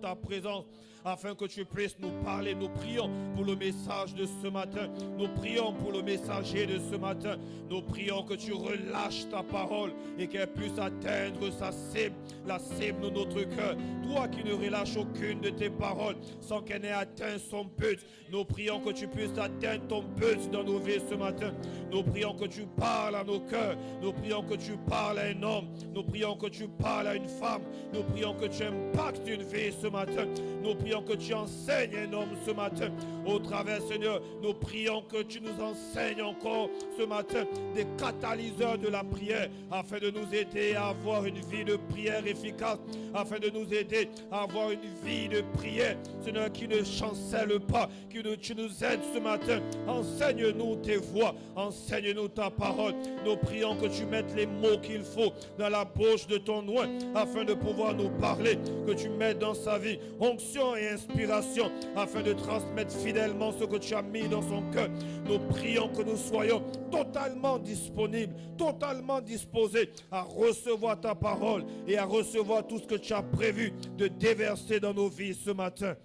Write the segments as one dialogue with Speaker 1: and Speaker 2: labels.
Speaker 1: ta présence, afin que tu puisses nous parler. Nous prions pour le message de ce matin. Nous prions pour le messager de ce matin. Nous prions que tu relâches ta parole et qu'elle puisse atteindre sa cible, la cible de notre cœur. Toi qui ne relâches aucune de tes paroles sans qu'elle n'ait atteint son but. Nous prions que tu puisses atteindre ton but dans nos vies ce matin. Nous prions que tu parles à nos cœurs. Nous prions que tu parles à un homme. Nous prions que tu parles à une femme. Nous prions que tu impactes une vie ce matin. Nous prions que tu enseignes un homme ce matin. Au travers, Seigneur, nous prions que tu nous enseignes encore ce matin des catalyseurs de la prière, afin de nous aider à avoir une vie de prière efficace, afin de nous aider à avoir une vie de prière, Seigneur, qui ne chancelle pas, tu nous aides ce matin. Enseigne-nous tes voies, enseigne-nous ta parole. Nous prions que tu mettes les mots qu'il faut dans la bouche de ton oint, afin de pouvoir nous parler, que tu mettes dans sa vie onction et inspiration, afin de transmettre fidèlement ce que tu as mis dans son cœur. Nous prions que nous soyons totalement disponibles, totalement disposés à recevoir ta parole et à recevoir tout ce que tu as prévu de déverser dans nos vies ce matin.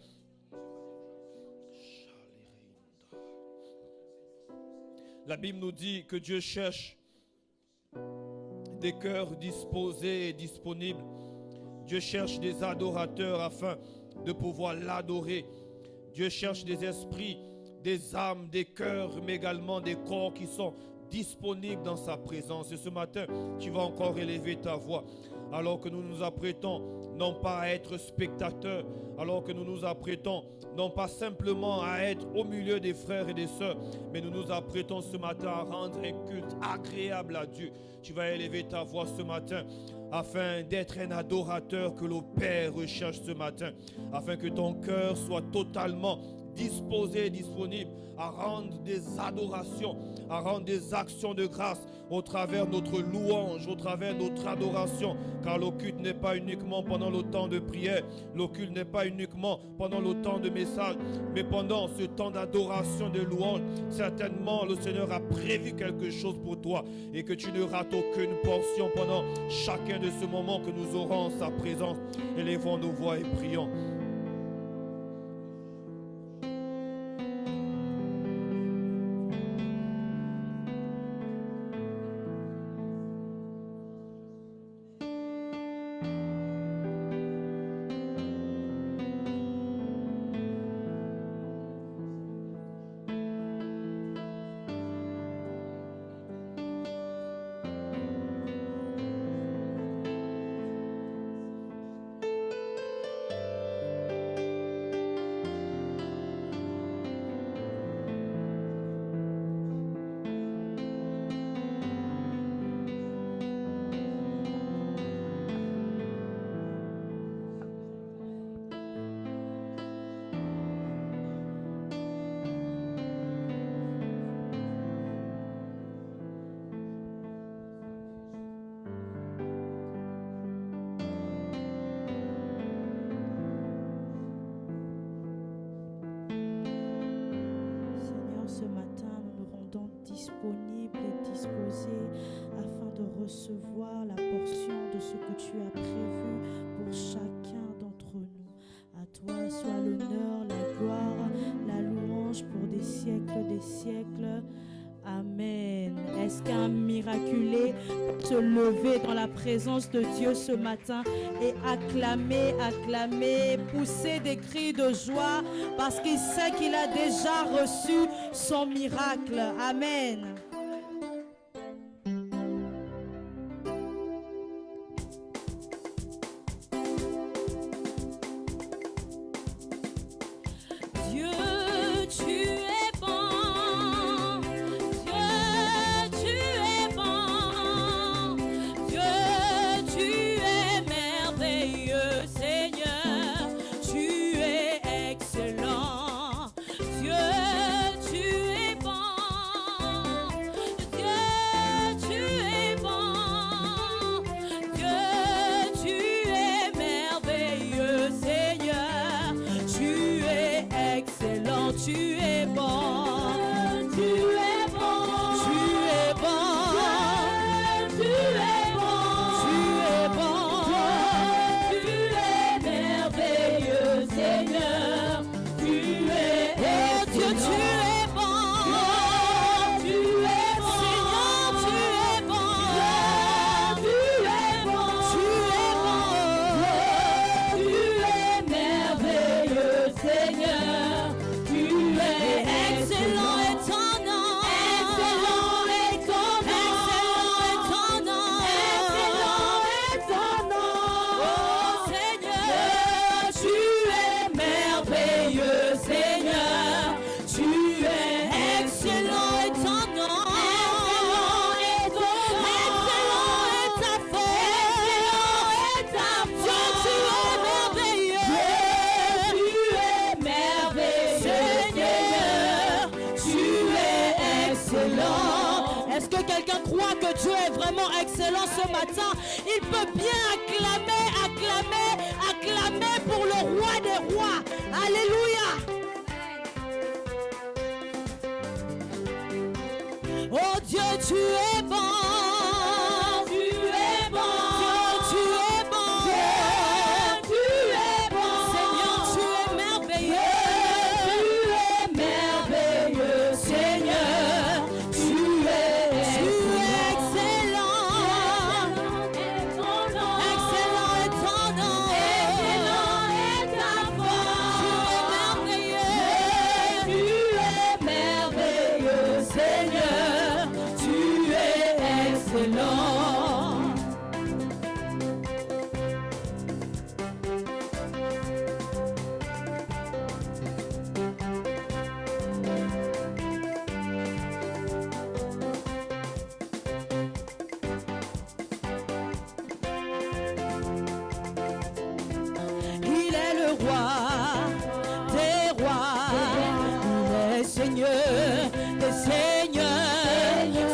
Speaker 1: La Bible nous dit que Dieu cherche des cœurs disposés et disponibles. Dieu cherche des adorateurs afin de pouvoir l'adorer. Dieu cherche des esprits, des âmes, des cœurs, mais également des corps qui sont disponibles dans sa présence. Et ce matin, tu vas encore élever ta voix, alors que nous nous apprêtons non pas à être spectateurs, alors que nous nous apprêtons non pas simplement à être au milieu des frères et des sœurs, mais nous nous apprêtons ce matin à rendre un culte agréable à Dieu. Tu vas élever ta voix ce matin afin d'être un adorateur que le Père recherche ce matin, afin que ton cœur soit totalement disposé et disponible à rendre des adorations, à rendre des actions de grâce au travers de notre louange, au travers de notre adoration, car le culte n'est pas uniquement pendant le temps de prière, le culte n'est pas uniquement pendant le temps de message, mais pendant ce temps d'adoration, de louange, certainement le Seigneur a prévu quelque chose pour toi et que tu ne rates aucune portion pendant chacun de ce moment que nous aurons en sa présence. Élevons nos voix et prions.
Speaker 2: Recevoir la portion de ce que tu as prévu pour chacun d'entre nous. À toi soit l'honneur, la gloire, la louange pour des siècles. Amen. Est-ce qu'un miraculé peut se lever dans la présence de Dieu ce matin et acclamer, pousser des cris de joie parce qu'il sait qu'il a déjà reçu son miracle. Amen.
Speaker 3: Excellent, Dieu, tu es bon.
Speaker 2: tu es bon. Tu es bon. Seigneur, tu es bon. Tu es bon. Tu es bon. Tu es merveilleux, Seigneur. Tu es excellent est ton nom. Excellent est ton nom. Excellent est ton nom. Oh Seigneur, tu es merveilleux, Seigneur. Tu es excellent est ton nom. Excellent est ton nom. Excellent est ta force. Excellent est ta force. Dieu, tu es merveilleux. Seigneur, tu es excellent. Est-ce que quelqu'un croit que Dieu est vraiment excellent ce matin? Il peut bien acclamer, acclamer, acclamer pour le roi des rois. Alléluia. Oh Dieu, tu es bon. Tu es bon. Dieu, tu es bon. Dieu, tu es bon. Seigneur, tu es merveilleux. Tu es merveilleux, Seigneur. Tu es excellent. Excellent est ton nom. Excellent est ta force. Tu es merveilleux. Tu es merveilleux, Seigneur. Tu es excellent. Il est le roi des rois, il est Seigneur des seigneurs.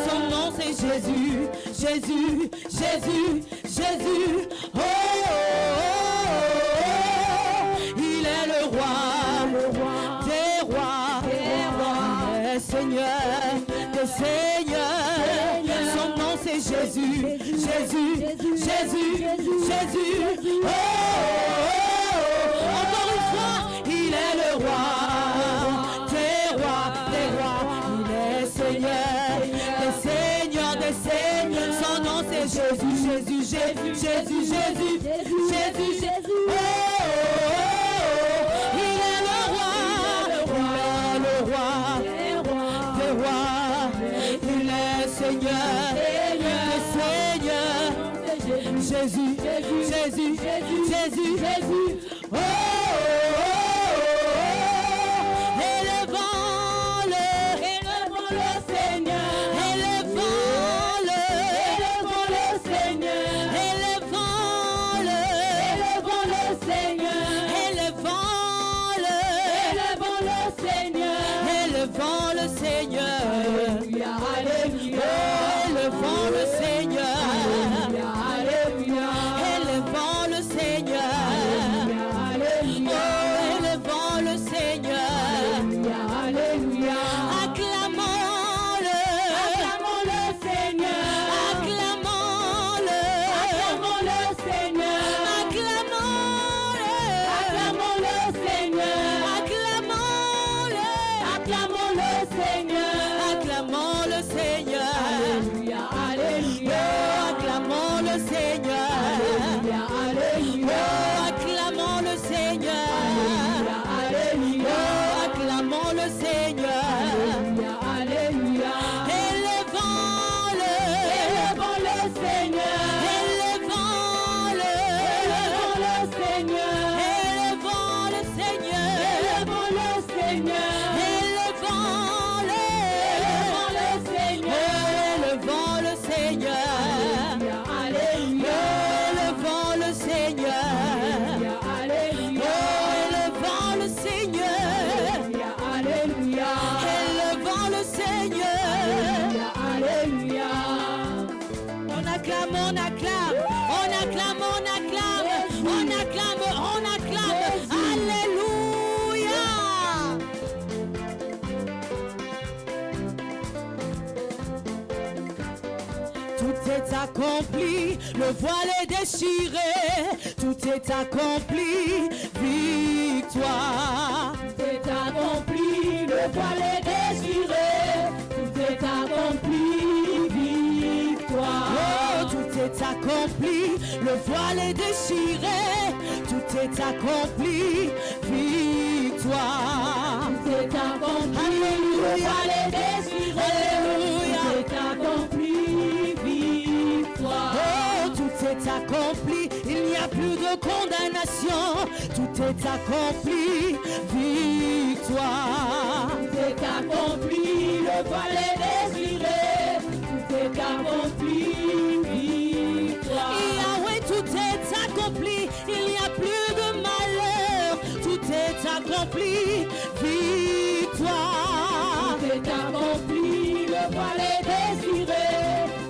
Speaker 2: Son nom c'est Jésus, Jésus, Jésus, Jésus. Oh, oh, oh, oh. Il est le roi des rois, il est Seigneur des seigneurs. Son nom c'est Jésus, Jésus, Jésus, Jésus. Oh, oh, oh. Encore une fois, il est le roi des rois, des rois. Il est Seigneur des seigneurs, des seigneurs. Son nom c'est Jésus, Jésus, Jésus, Jésus, Jésus, Jésus, Jésus. Oh, oh, oh. Il est le roi des rois. Il est Seigneur des seigneurs. Jésus, Jésus, Jésus, Jésus, Jésus. Oh, oh, oh, oh. Élevons-le Seigneur. Élevons-le Seigneur. Élevons-le Seigneur. Élevons-le Seigneur. Élevons le Seigneur. Alléluia, alléluia. Élevons le Seigneur. Alléluia, élevons le Seigneur. Alléluia, élevons le Seigneur. Alléluia, acclamons-le. Acclamons-le Seigneur. Acclamons-le. Acclamons-le Seigneur. Acclamons-le. Acclamons-le Seigneur. Acclamons-le. Acclamons-le Seigneur. Acclamons le Seigneur. Alléluia, alléluia. Acclamons le Seigneur. Alléluia, alléluia. Acclamons le Seigneur. Alléluia, acclamons le Seigneur. Alléluia, alléluia. Élevons-le. Élevons le Seigneur. Élevons-le. Élevons le Seigneur. Élevons le Seigneur. Élevons le Seigneur. Élevons-le. Élevons le Seigneur. Élevons le Seigneur. Alléluia, élevons le Seigneur. Alléluia, élevons le Seigneur. Alléluia, élevons le Seigneur. Alléluia. On acclame, on acclame, on acclame, on acclame, on acclame, on acclame. Alléluia. Tout est accompli, le voile est déchiré, tout est accompli, victoire. Tout est accompli, le le voile est déchiré, tout est accompli, victoire. Oh, tout est accompli, le voile est déchiré, tout est accompli, victoire. Tout est accompli, alléluia, le voile est déchiré, alléluia, tout est accompli, victoire. Oh, tout est accompli, il n'y a plus de condamnation, tout est accompli, victoire. Tout est accompli, le voile est déchiré, tout est accompli, victoire. Yahweh, tout est accompli, il n'y a plus de malheur, tout est accompli, victoire. Tout est accompli, le voile est déchiré,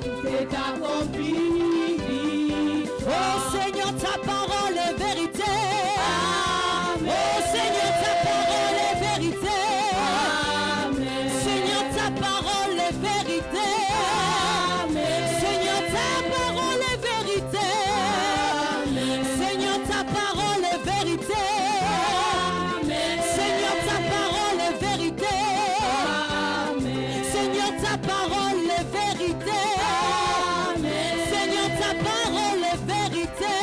Speaker 2: tout est accompli, victoire. Oh Seigneur, ta parole est vérité. Amen. Oh Seigneur, ta parole est vérité. Amen. Seigneur, ta parole est vérité. Amen. Seigneur, ta parole est vérité. Amen. Seigneur, ta parole est vérité. Amen. Seigneur, ta parole est vérité. Amen. Seigneur, ta parole est vérité. Amen. Seigneur, ta parole est vérité.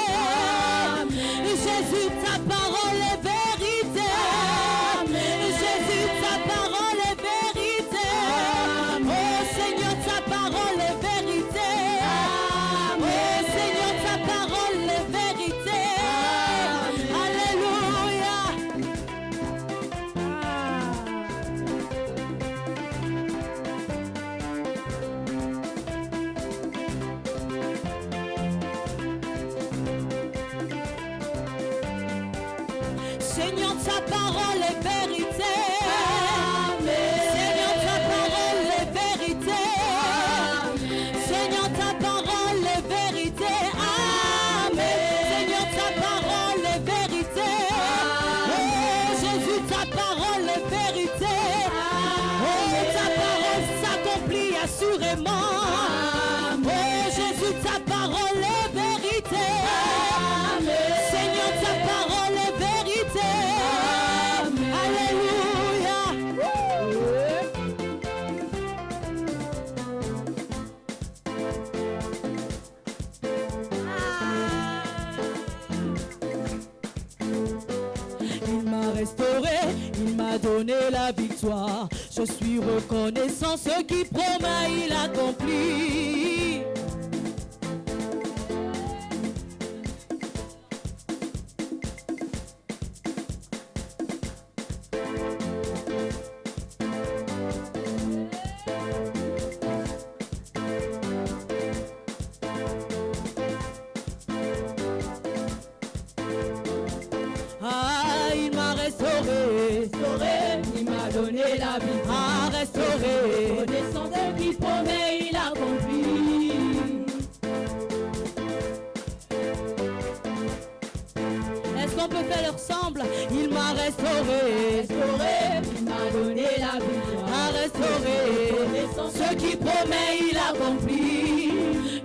Speaker 2: Amen. Jésus, ta parole est vérité. Amen. Jésus, ta parole est vérité. Amen. Oh Seigneur, ta parole est vérité. Amen. Oh Seigneur, ta parole est vérité. Amen. Alléluia. Seigneur, ta parole est vérité. Amen. Seigneur, ta parole est vérité. Amen. Seigneur, ta parole est vérité. Amen. Seigneur, ta parole est vérité. Amen. Oh Jésus, ta parole est vérité. Amen. Oh, ta parole s'accomplit assurément. Amen. Oh Jésus, ta parole est vérité. Amen. Seigneur, ta parole est vérité. Amen. Alléluia. Il m'a restauré, il m'a donné la victoire. Je suis reconnaissant, ce qui promet, il accomplit. Ah, il m'a restauré, il m'a donné la vie, ah, restauré, connaissant ce qui promet, il accomplit. Est-ce qu'on peut faire ensemble? Il m'a restauré, il m'a donné la vie, ah, restauré, connaissant ce qui promet, il accomplit.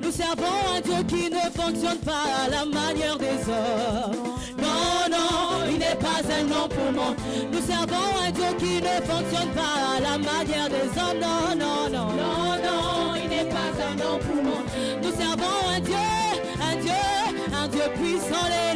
Speaker 2: Nous servons un Dieu qui ne fonctionne pas à la manière des hommes. Non, non, il n'est pas un nom pour moi. Nous servons un Dieu qui ne fonctionne pas à la manière des hommes. Non, non, non, non, non, il n'est pas un nom pour moi. Nous servons un Dieu puissant, les.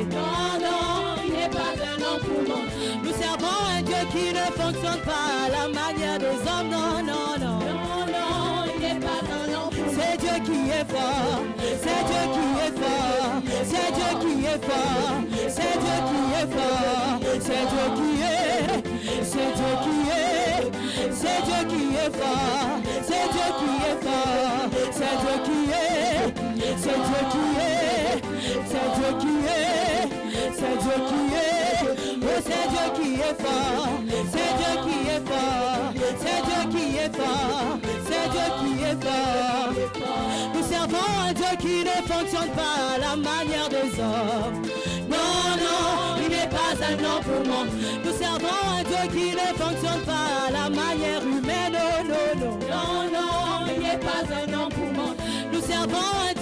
Speaker 2: Non, non, il n'est pas un nom pour moi. Nous servons un Dieu qui ne fonctionne pas à la manière des hommes. Non, non, non, non, non, il n'est pas un nom pour moi. C'est Dieu qui est fort, c'est Dieu qui est fort, c'est Dieu qui est fort, c'est Dieu qui est fort, c'est Dieu qui est, c'est Dieu qui est, c'est Dieu qui est fort, c'est Dieu qui est fort, c'est Dieu qui est, c'est Dieu qui est, c'est Dieu qui est, c'est Dieu qui est, oh c'est Dieu qui est fort, c'est Dieu qui est fort, c'est Dieu qui est fort, c'est Dieu qui est fort. Nous servons un Dieu qui ne fonctionne pas à la manière des hommes. Non, non, il n'est pas un nom pour moi. Nous servons un Dieu qui ne fonctionne pas à la manière humaine. Non, non, non, non, non, il n'est pas un nom pour moi. Nous servons un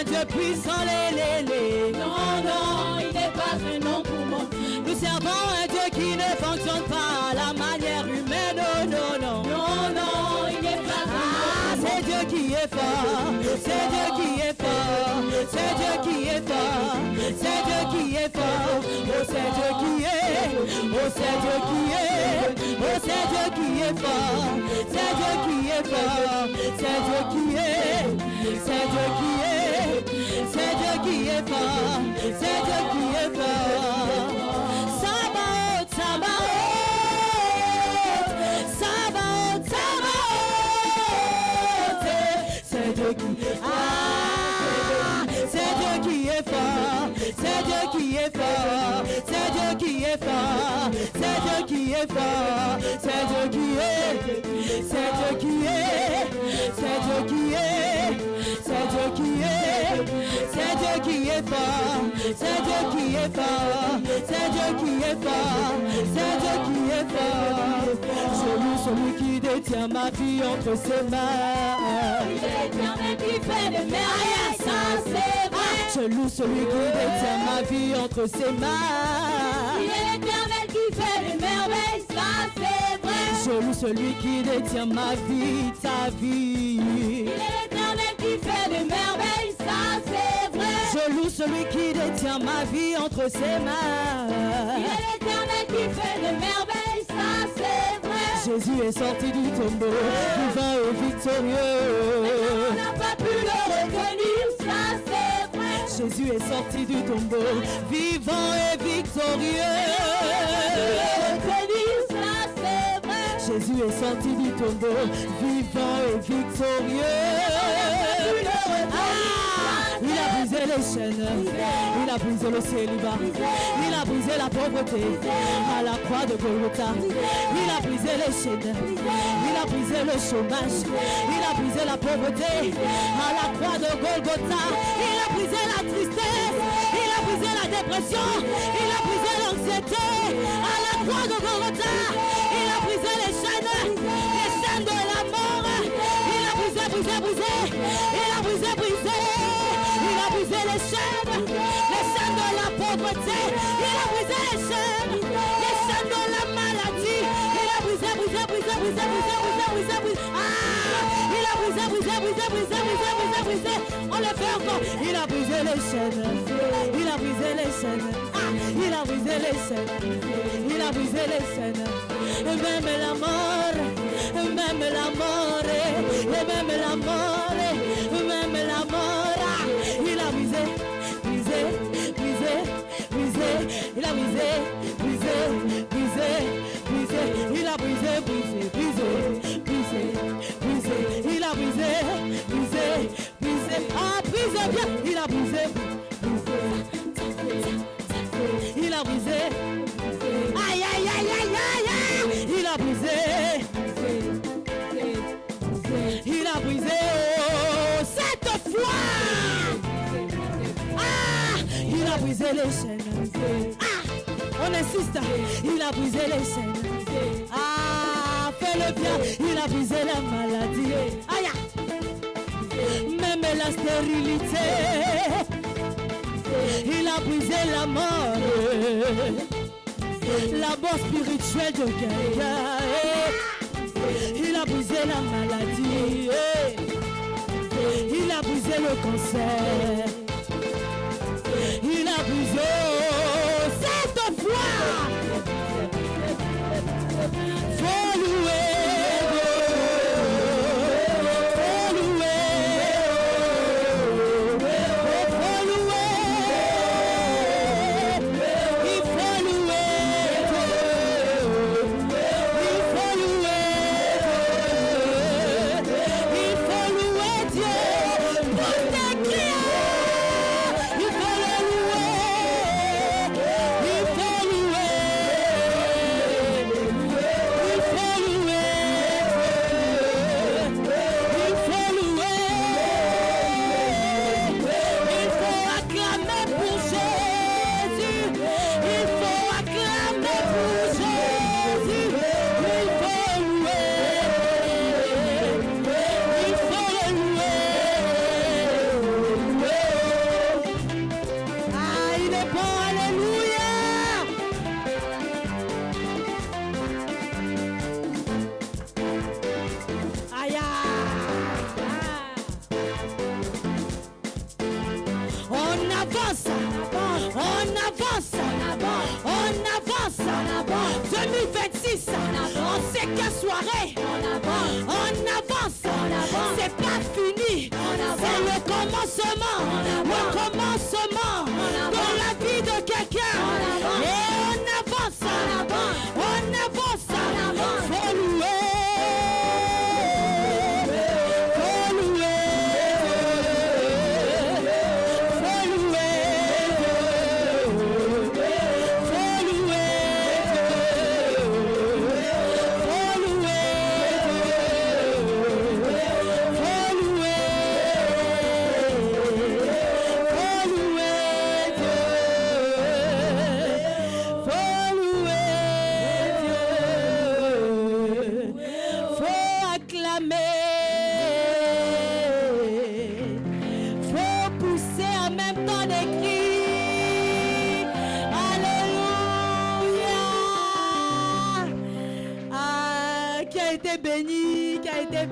Speaker 2: Dieu puissant, les. Non, non, il n'est pas un nom pour moi. Nous servons un Dieu qui ne fonctionne pas c'est Dieu qui est fort, c'est Dieu qui est fort, oh c'est Dieu qui est, oh c'est Dieu qui est, oh c'est Dieu qui est fort, c'est Dieu qui est fort, c'est Dieu qui est, c'est Dieu qui est, c'est Dieu qui est fort, c'est Dieu qui est fort. Sabaoth, Sabaoth, Sabaoth, Sabaoth, c'est Dieu qui c'est Dieu qui est fort, c'est Dieu qui est fort, c'est Dieu qui est fort, c'est Dieu qui est fort, c'est Dieu qui est, c'est Dieu qui est, c'est Dieu qui est, c'est Dieu qui est, c'est Dieu qui est fort, c'est Dieu qui est fort, c'est Dieu qui est fort, c'est Dieu qui est fort. Je loue celui qui détient ma vie entre ses mains.
Speaker 3: L'Éternel qui fait de merveilles, ça c'est vrai.
Speaker 2: Je loue celui qui détient ma vie entre ses mains.
Speaker 3: Il est l'Éternel qui fait de merveilles, ça c'est vrai.
Speaker 2: Je loue celui qui détient ma vie, ta vie.
Speaker 3: Il est l'Éternel qui fait de merveilles, ça c'est vrai.
Speaker 2: Je loue celui qui détient ma vie entre ses mains.
Speaker 3: Il est l'Éternel qui fait de merveilles, ça c'est vrai.
Speaker 2: Jésus est sorti du tombeau, vivant et victorieux.
Speaker 3: On n'a pas pu le retenir, ça c'est vrai.
Speaker 2: Jésus est sorti du tombeau, vivant et victorieux.
Speaker 3: Retenir, ça c'est vrai.
Speaker 2: Jésus est sorti du tombeau, vivant et victorieux. Il a brisé les chaînes, il a brisé le célibat, il a brisé la pauvreté à la croix de Golgotha. Il a brisé les chaînes, il a brisé le chômage, il a brisé la pauvreté à la croix de Golgotha. Il a brisé la tristesse, il a brisé la dépression, il a brisé l'anxiété à la croix de Golgotha. Il a brisé les chaînes de la mort. Il a brisé, brisé, brisé, il a brisé, brisé. Il a brisé les chaînes de la pauvreté. Il a brisé les chaînes de la maladie. Il a brisé, brisé, brisé, brisé, brisé, brisé, brisé, brisé. Ah! Il a brisé, brisé, brisé, brisé, brisé, brisé, brisé. On le fait encore. Il a brisé les chaînes. Il a brisé les chaînes. Ah! Il a brisé les chaînes. Il a brisé les chaînes. Et même la mort, même la mort, et même la mort, même la mort. Ah! Il a brisé, brisé, brisé, brisé. Il a brisé, brisé, brisé, brisé. Il a brisé, brisé, brisé, brisé, brisé. Il a brisé, brisé, brisé. Ah, brisé bien. Il a brisé, brisé. Il a brisé. Aïe, aïe, aïe, aïe, aïe, aïe. Il a brisé. Il a brisé. Oh, cette fois. Ah, il a brisé les chaînes. Ah, on insiste. Il a brisé les chaînes. Ah, fais-le bien. Il a brisé la maladie. Aïe. Même la stérilité. Il a brisé la mort. La mort spirituelle de quelqu'un. Il a brisé la maladie. Il a brisé le cancer. Il a brisé cette fois. Faut louer. Faut louer. Faut louer. Il faut louer. Il faut louer. Il faut louer Dieu pour tes crières. Il faut le louer. avance, on avance, on avance. 2026, on sait quelle soirée, on avance. C'est pas fini, c'est le commencement de la vie de quelqu'un. Et on avance, faut louer.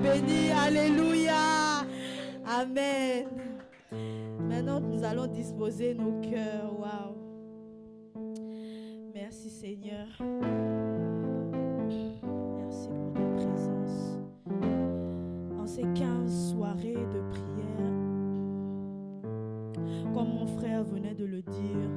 Speaker 2: Béni, alléluia, amen. Maintenant, nous allons disposer nos cœurs. Waouh. Merci Seigneur. Merci pour ta présence. En ces 15 soirées de prière, comme mon frère venait de le dire,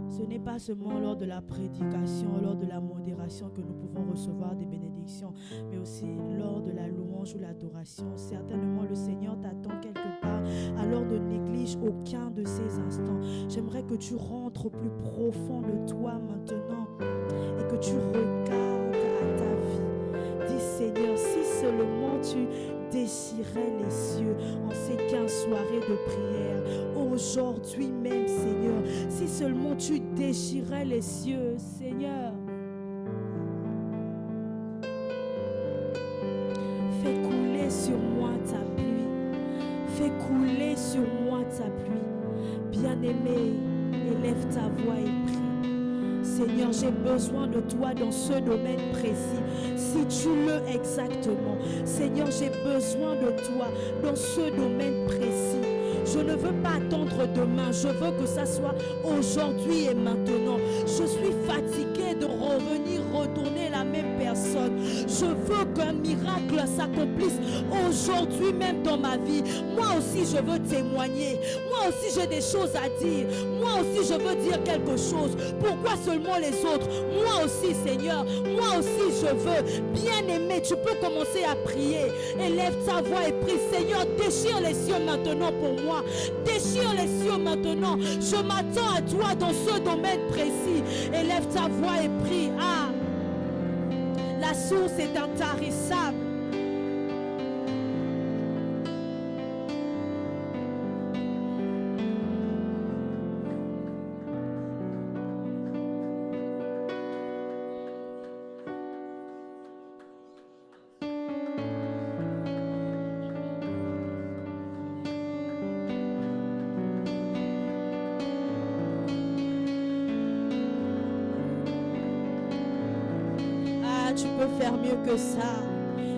Speaker 2: ce n'est pas seulement lors de la prédication, lors de la modération que nous pouvons recevoir des bénédictions, mais aussi lors de la louange ou l'adoration. Certainement, le Seigneur t'attend quelque part. Alors ne néglige aucun de ces instants. J'aimerais que tu rentres au plus profond de toi maintenant et que tu regardes à ta vie. Dis Seigneur, si seulement tu déchirais les cieux en ces 15 soirées de prière, aujourd'hui même Seigneur, si seulement tu déchirais les cieux, Seigneur. Fais couler sur moi ta pluie, fais couler sur moi ta pluie. Bien-aimé, élève ta voix et prie. Seigneur, j'ai besoin de toi dans ce domaine précis. Si tu le exactement. Seigneur, j'ai besoin de toi dans ce domaine précis. Je ne veux pas attendre demain. Je veux que ça soit aujourd'hui et maintenant. Je suis fatiguée de retourner la même personne. Je veux qu'un miracle s'accomplisse aujourd'hui même dans ma vie. Moi aussi, je veux témoigner. Moi aussi, j'ai des choses à dire. Moi aussi, je veux dire quelque chose. Pourquoi seulement les autres? Moi aussi, Seigneur. Moi aussi, je veux. Bien-aimé, tu peux commencer à prier. Élève ta voix et prie. Seigneur, déchire les cieux maintenant pour moi. Déchire les cieux maintenant. Je m'attends à toi dans ce domaine précis. Élève ta voix et prie. Ah, la source est intarissable. Tu peux faire mieux que ça.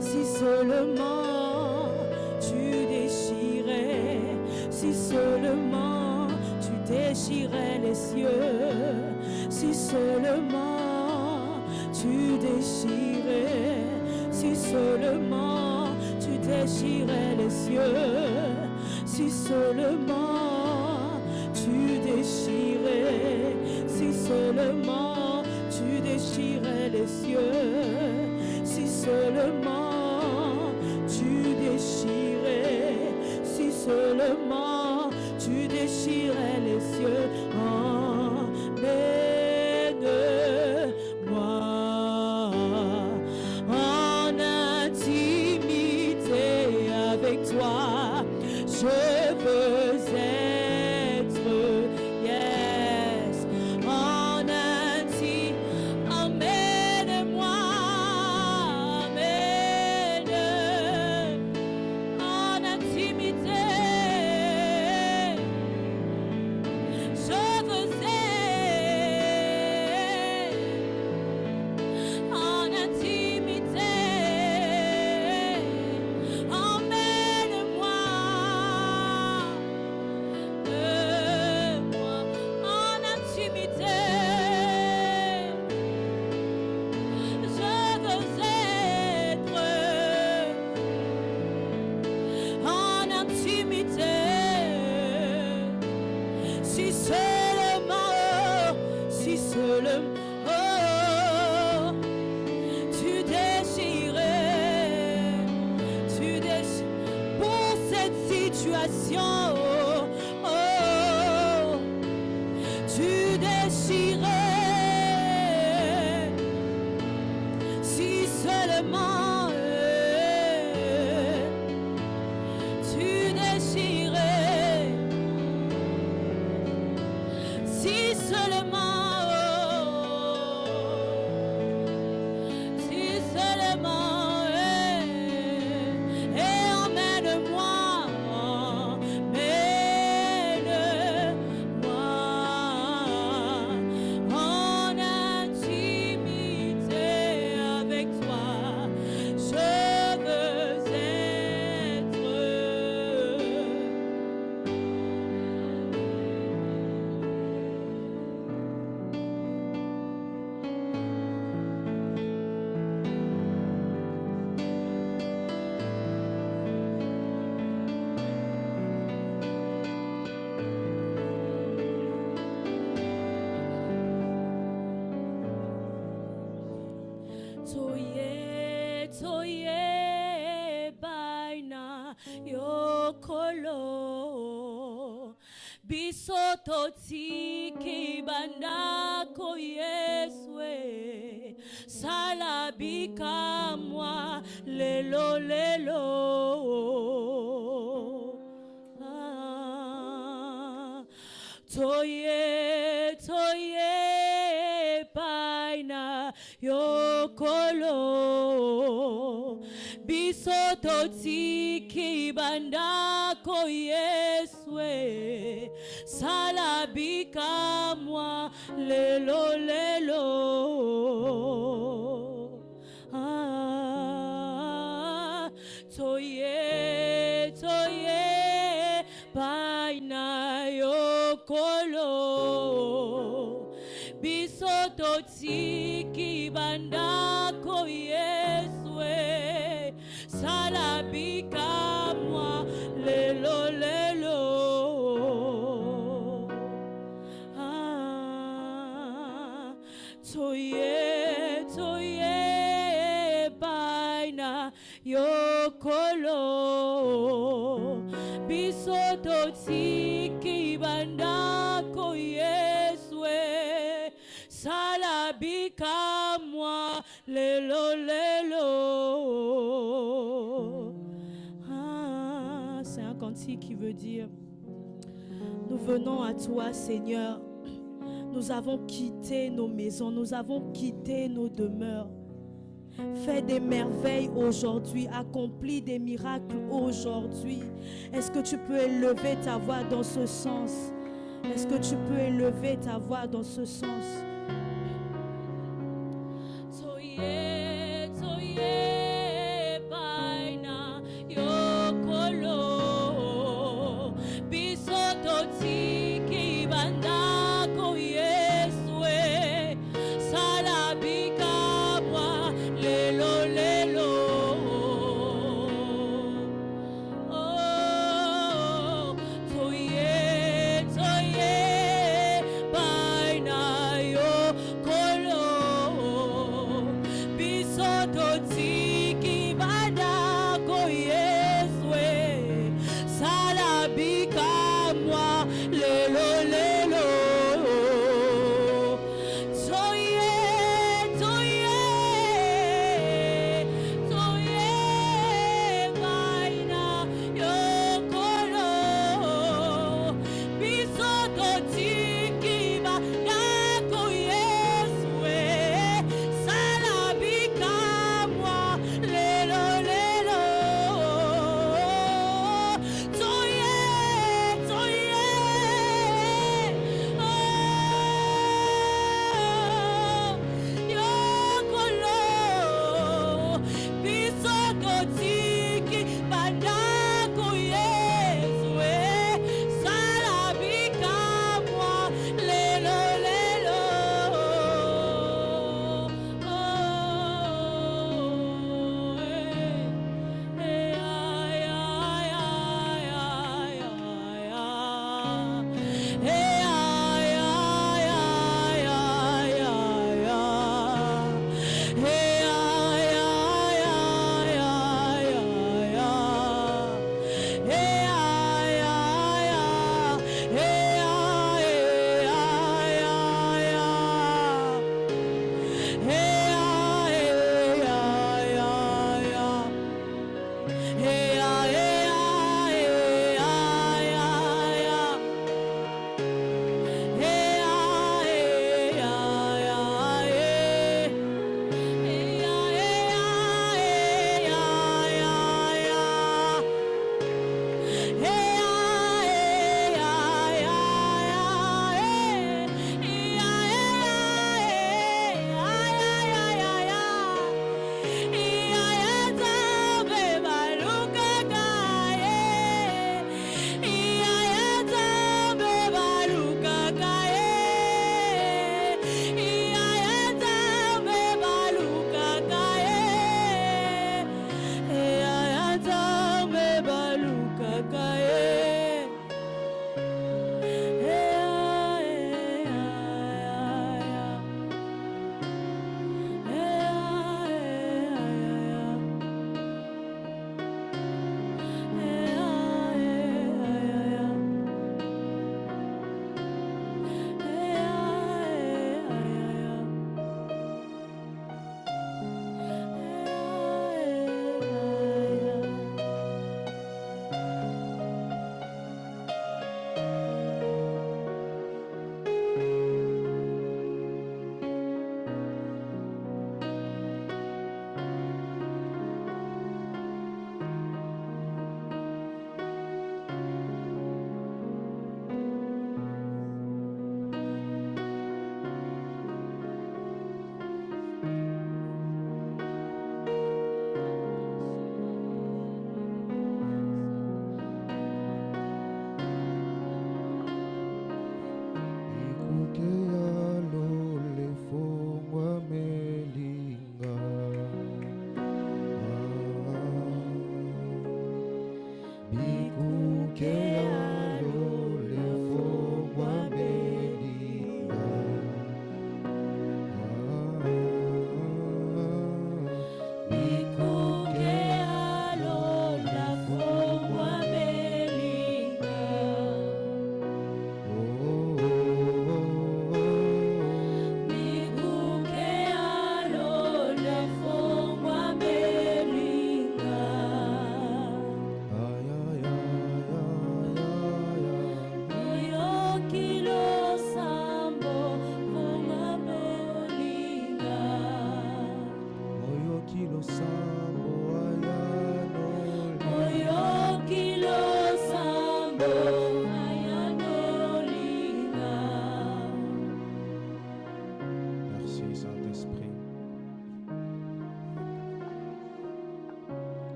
Speaker 2: Si seulement tu déchirais, si seulement tu déchirais les cieux, si seulement tu déchirais, si seulement tu déchirais les cieux, si seulement tu déchirais, si seulement tu déchirais les cieux, si seulement tu déchirais, si seulement tu déchirais les cieux, emmène-moi en intimité avec toi. Je veux être, yes, en intimité. Emmène-moi, emmène-moi. seulement tu désirais, si seulement, si seulement, et emmène-moi, mène-moi en intimité avec toi. Je veux être Toye, toye, baina, yokolo. Bisoto tiki bandako Yeswe. Salabika moi, lelo, lelo. Ah. Toye, toye, baina, yokolo. Bisoto tiki bandako Yeswe. Salabika moi, lelo, lelo. Ah, toye, toye, baina yokolo. Bisoto tiki bandako Yeswe. Salabika moi, lelo, lelo. Ah, toye, toye, baina yokolo. Bisoto tiki bandako Yeswe. Salabika moi, lelo, lelo. Ah, c'est un cantique qui veut dire: nous venons à toi, Seigneur. Nous avons quitté nos maisons, nous avons quitté nos demeures. Fais des merveilles aujourd'hui, accomplis des miracles aujourd'hui. Est-ce que tu peux élever ta voix dans ce sens? Est-ce que tu peux élever ta voix dans ce sens? Toye, toye, baina, yokolo. Bisoto tiki bandako Yeswe. Salabika moi, lelo, lelo. Oh, toye, toye, baina, yokolo.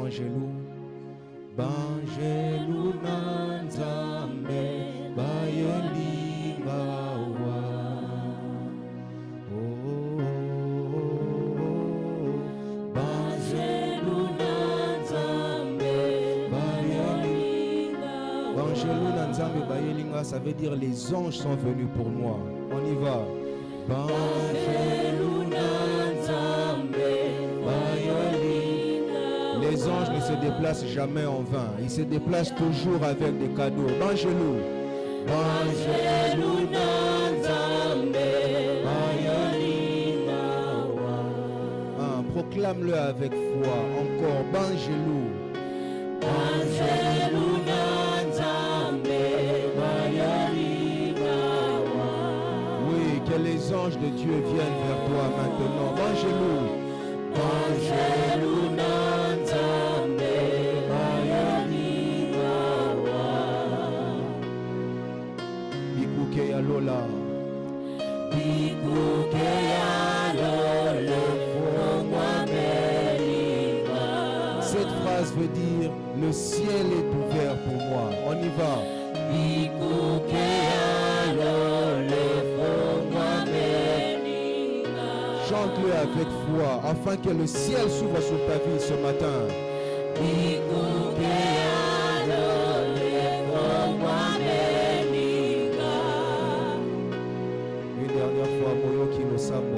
Speaker 4: Banjelou, Banjelou Nanzambe, Bayelinga wa. Banjelou Nanzambe, Bayelinga wa. Banjelou Nanzambe, Bayelinga, ça veut dire les anges sont venus pour moi. On y va. Banjelou Nanzambe, Bayelinga. Les anges ne se déplacent jamais en vain. Ils se déplacent toujours avec des cadeaux. Banjelou. Banjelou Nanzambe, Bayelinga wa. Proclame-le avec foi. Encore. Banjelou. Banjelou Nanzambe, Bayelinga wa. Oui, que les anges de Dieu viennent vers toi maintenant. Banjelou. Banjelou Nanzambe, Bayelinga wa. Bikuke ya Lola. Bikuke ya Lola. Cette phrase veut dire le ciel est ouvert pour moi. On y va. Bikuke ya Lola. Chante-le avec foi afin que le ciel s'ouvre sur ta vie ce matin. Une dernière fois, Moyo Kilo Samo.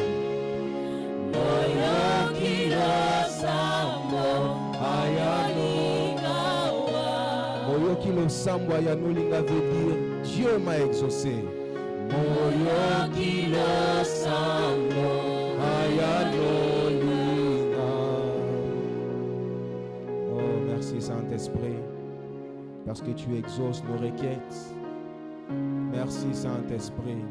Speaker 4: Moyo Kilo Samo, Ayanulinga. Moyo Kilo Samo, Ayanulinga veut dire Dieu m'a exaucé. Moyo Kilo Samo. Oh, merci Saint-Esprit, parce que tu exauces nos requêtes. Merci Saint-Esprit,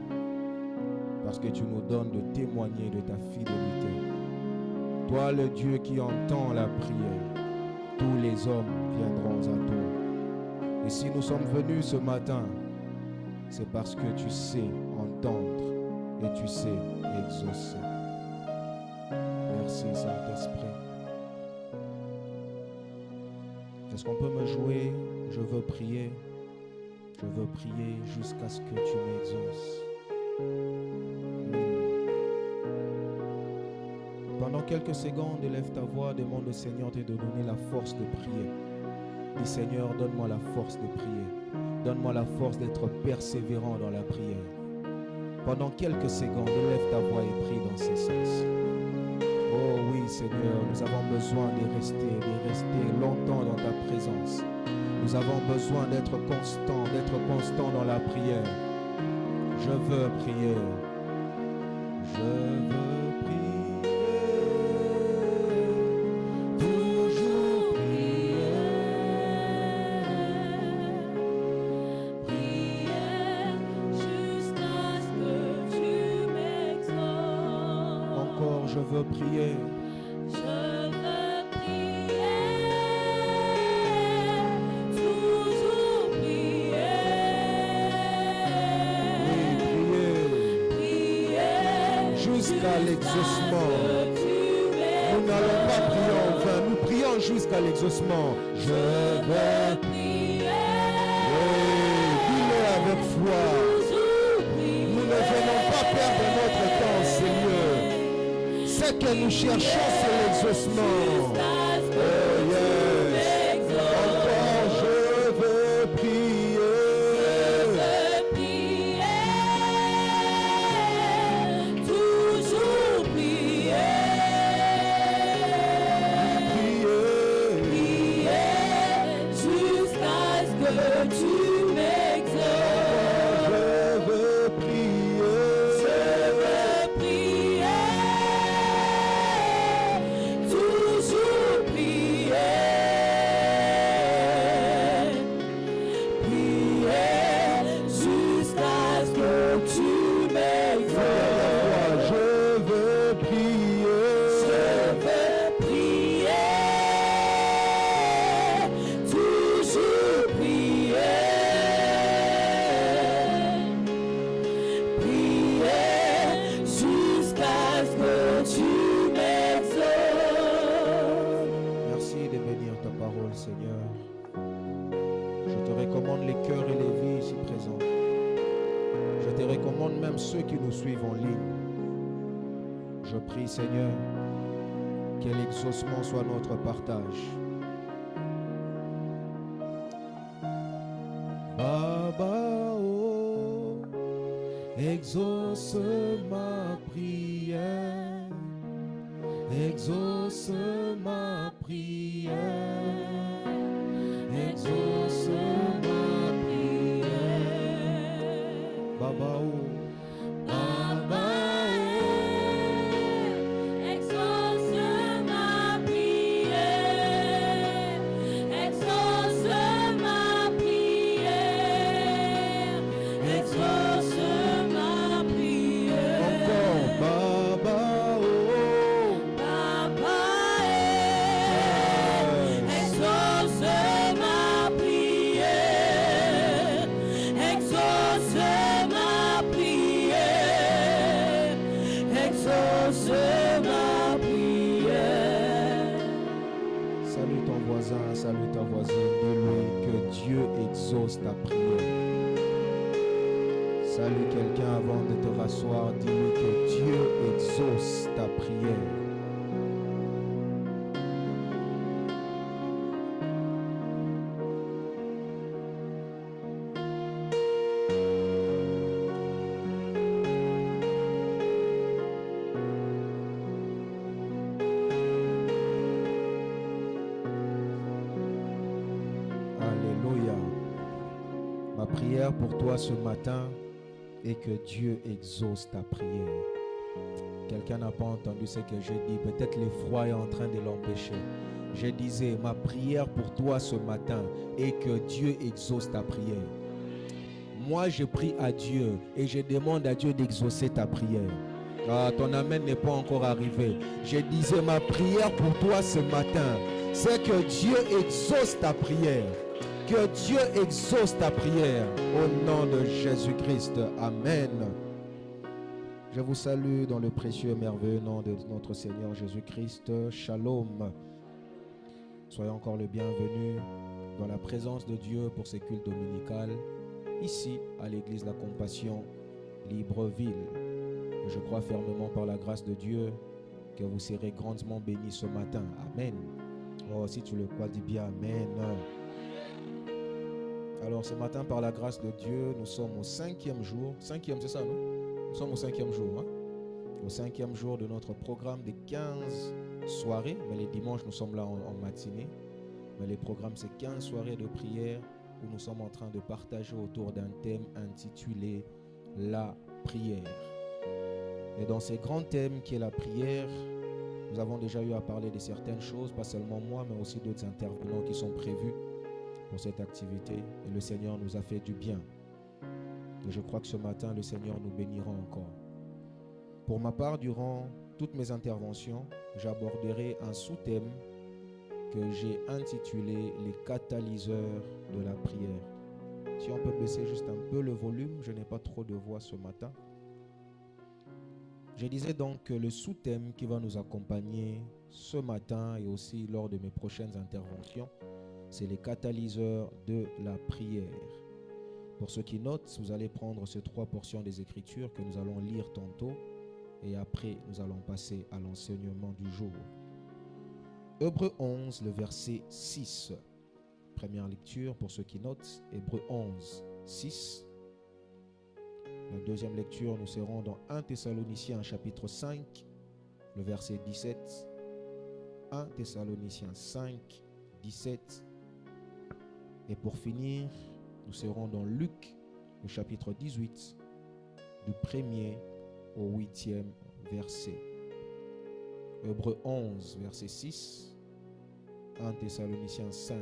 Speaker 4: parce que tu nous donnes de témoigner de ta fidélité. Toi, le Dieu qui entend la prière, tous les hommes viendront à toi. Et si nous sommes venus ce matin, c'est parce que tu sais entendre et tu sais exaucer. Merci Saint-Esprit. Est-ce qu'on peut me jouer? Je veux prier. Je veux prier jusqu'à ce que tu m'exauces. Pendant quelques secondes, élève ta voix, demande au Seigneur de te donner la force de prier. Dis Seigneur, donne-moi la force de prier. Donne-moi la force d'être persévérant dans la prière. Pendant quelques secondes, élève ta voix et prie dans ce sens. Oh oui Seigneur, nous avons besoin de rester longtemps dans ta présence. Nous avons besoin d'être constant dans la prière. Je veux prier. Je veux prier. Toujours prier.
Speaker 3: Prier jusqu'à ce que tu m'exauces.
Speaker 4: Encore, je veux prier.
Speaker 3: Je veux prier, toujours prier.
Speaker 4: Oui,
Speaker 3: Prier
Speaker 4: jusqu'à l'exaucement.
Speaker 3: que tu
Speaker 4: Nous n'allons pas prier en vain, nous prions jusqu'à l'exaucement. Je veux
Speaker 3: prier,
Speaker 4: oui, dis-le avec foi.
Speaker 3: toujours prier.
Speaker 4: Nous ne venons pas perdre notre temps, Seigneur. Ce que nous cherchons, c'est l'exaucement. Oh yes. Encore, je veux prier.
Speaker 3: Toujours prier,
Speaker 4: Prier.
Speaker 3: jusqu'à ce que tu m'exauces.
Speaker 4: Je veux prier.
Speaker 3: Prier, toujours
Speaker 4: recommande les cœurs et les vies ici présents. Je te recommande même ceux qui nous suivent en ligne. Je prie, Seigneur, que l'exaucement soit notre partage. Baba, oh, exauce ma prière, exauce ma prière, exauce ma prière. Baba, oh, Baba,
Speaker 3: Exauce ma prière, exauce ma prière, exauce ma prière.
Speaker 4: encore Baba, oh,
Speaker 3: Papa, exauce ma prière, exauce ma prière, exauce ma prière.
Speaker 4: salue ton voisin, salue ta voisine, dis-lui que Dieu exauce ta prière. Salue quelqu'un avant de te rasseoir, dis-lui que Dieu exauce ta prière. Alléluia. Ma prière pour toi ce matin est que Dieu exauce ta prière. Quelqu'un n'a pas entendu ce que j'ai dit. Peut-être l'effroi est en train de l'empêcher. Je disais, ma prière pour toi ce matin est que Dieu exauce ta prière. Moi, je prie à Dieu et je demande à Dieu d'exaucer ta prière. Ah, ton amen n'est pas encore arrivé. Je disais, ma prière pour toi ce matin, c'est que Dieu exauce ta prière. Que Dieu exauce ta prière. Au nom de Jésus-Christ. Amen. Je vous salue dans le précieux et merveilleux nom de notre Seigneur Jésus-Christ. Shalom. Soyez encore le bienvenu dans la présence de Dieu pour ces cultes dominicales, ici à l'église La Compassion, Libreville. Et je crois fermement par la grâce de Dieu que vous serez grandement bénis ce matin. Amen. Oh, si tu le crois, dis bien Amen. Alors ce matin, par la grâce de Dieu, nous sommes au 5e jour. 5e, c'est ça, non? Nous sommes au 5e jour. Hein? Au 5e jour de notre programme des 15 soirées. Mais les dimanches, nous sommes là en matinée. Mais le programme, c'est 15 soirées de prière où nous sommes en train de partager autour d'un thème intitulé la prière. Et dans ce grand thème qui est la prière, nous avons déjà eu à parler de certaines choses, pas seulement moi, mais aussi d'autres intervenants qui sont prévus pour cette activité. Et le Seigneur nous a fait du bien. Et je crois que ce matin, le Seigneur nous bénira encore. Pour ma part, durant toutes mes interventions, j'aborderai un sous-thème que j'ai intitulé « Les catalyseurs de la prière ». Si on peut baisser juste un peu le volume, je n'ai pas trop de voix ce matin. Je disais donc que le sous-thème qui va nous accompagner ce matin et aussi lors de mes prochaines interventions, c'est les catalyseurs de la prière. Pour ceux qui notent, vous allez prendre ces 3 portions des Écritures que nous allons lire tantôt et après nous allons passer à l'enseignement du jour. Hébreux 11, le verset 6. Première lecture pour ceux qui notent, Hébreux 11, 6. La deuxième lecture, nous serons dans 1 Thessaloniciens chapitre 5, le verset 17. 1 Thessaloniciens 5, 17. Et pour finir, nous serons dans Luc, le chapitre 18, du 1er au 8e verset. Hébreux 11, verset 6, 1 Thessaloniciens 5,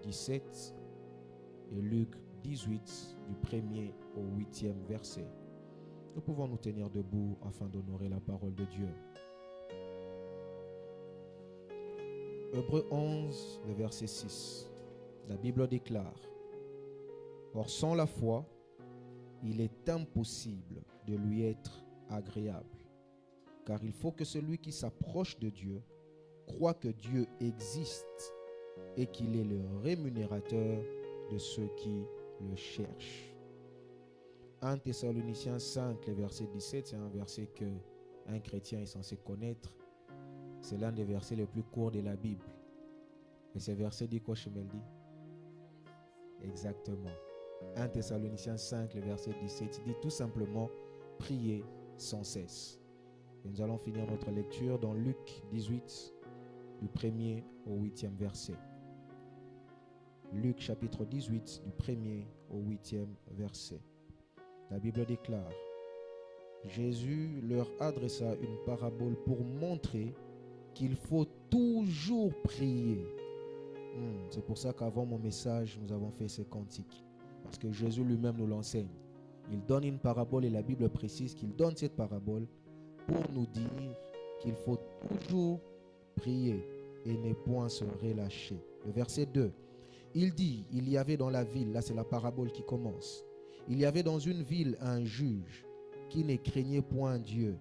Speaker 4: 17 et Luc 18, du 1er au 8e verset. Nous pouvons nous tenir debout afin d'honorer la parole de Dieu. Hébreux 11, le verset 6. La Bible déclare: Or sans la foi, il est impossible de lui être agréable, car il faut que celui qui s'approche de Dieu croit que Dieu existe et qu'il est le rémunérateur de ceux qui le cherche. 1 Thessaloniciens 5, le verset 17, c'est un verset que un chrétien est censé connaître. C'est l'un des versets les plus courts de la Bible. Et ce verset dit quoi, Chemeldi? Exactement. 1 Thessaloniciens 5, le verset 17, dit tout simplement « Priez sans cesse ». Et nous allons finir notre lecture dans Luc 18, du 1er au 8e verset. Luc chapitre 18, du 1er au 8e verset. La Bible déclare: Jésus leur adressa une parabole pour montrer qu'il faut toujours prier. C'est pour ça qu'avant mon message, nous avons fait ces cantiques. Parce que Jésus lui-même nous l'enseigne. Il donne une parabole et la Bible précise qu'il donne cette parabole pour nous dire qu'il faut toujours prier et ne point se relâcher. Le verset 2, il dit, il y avait dans la ville, là c'est la parabole qui commence, il y avait dans une ville un juge qui ne craignait point Dieu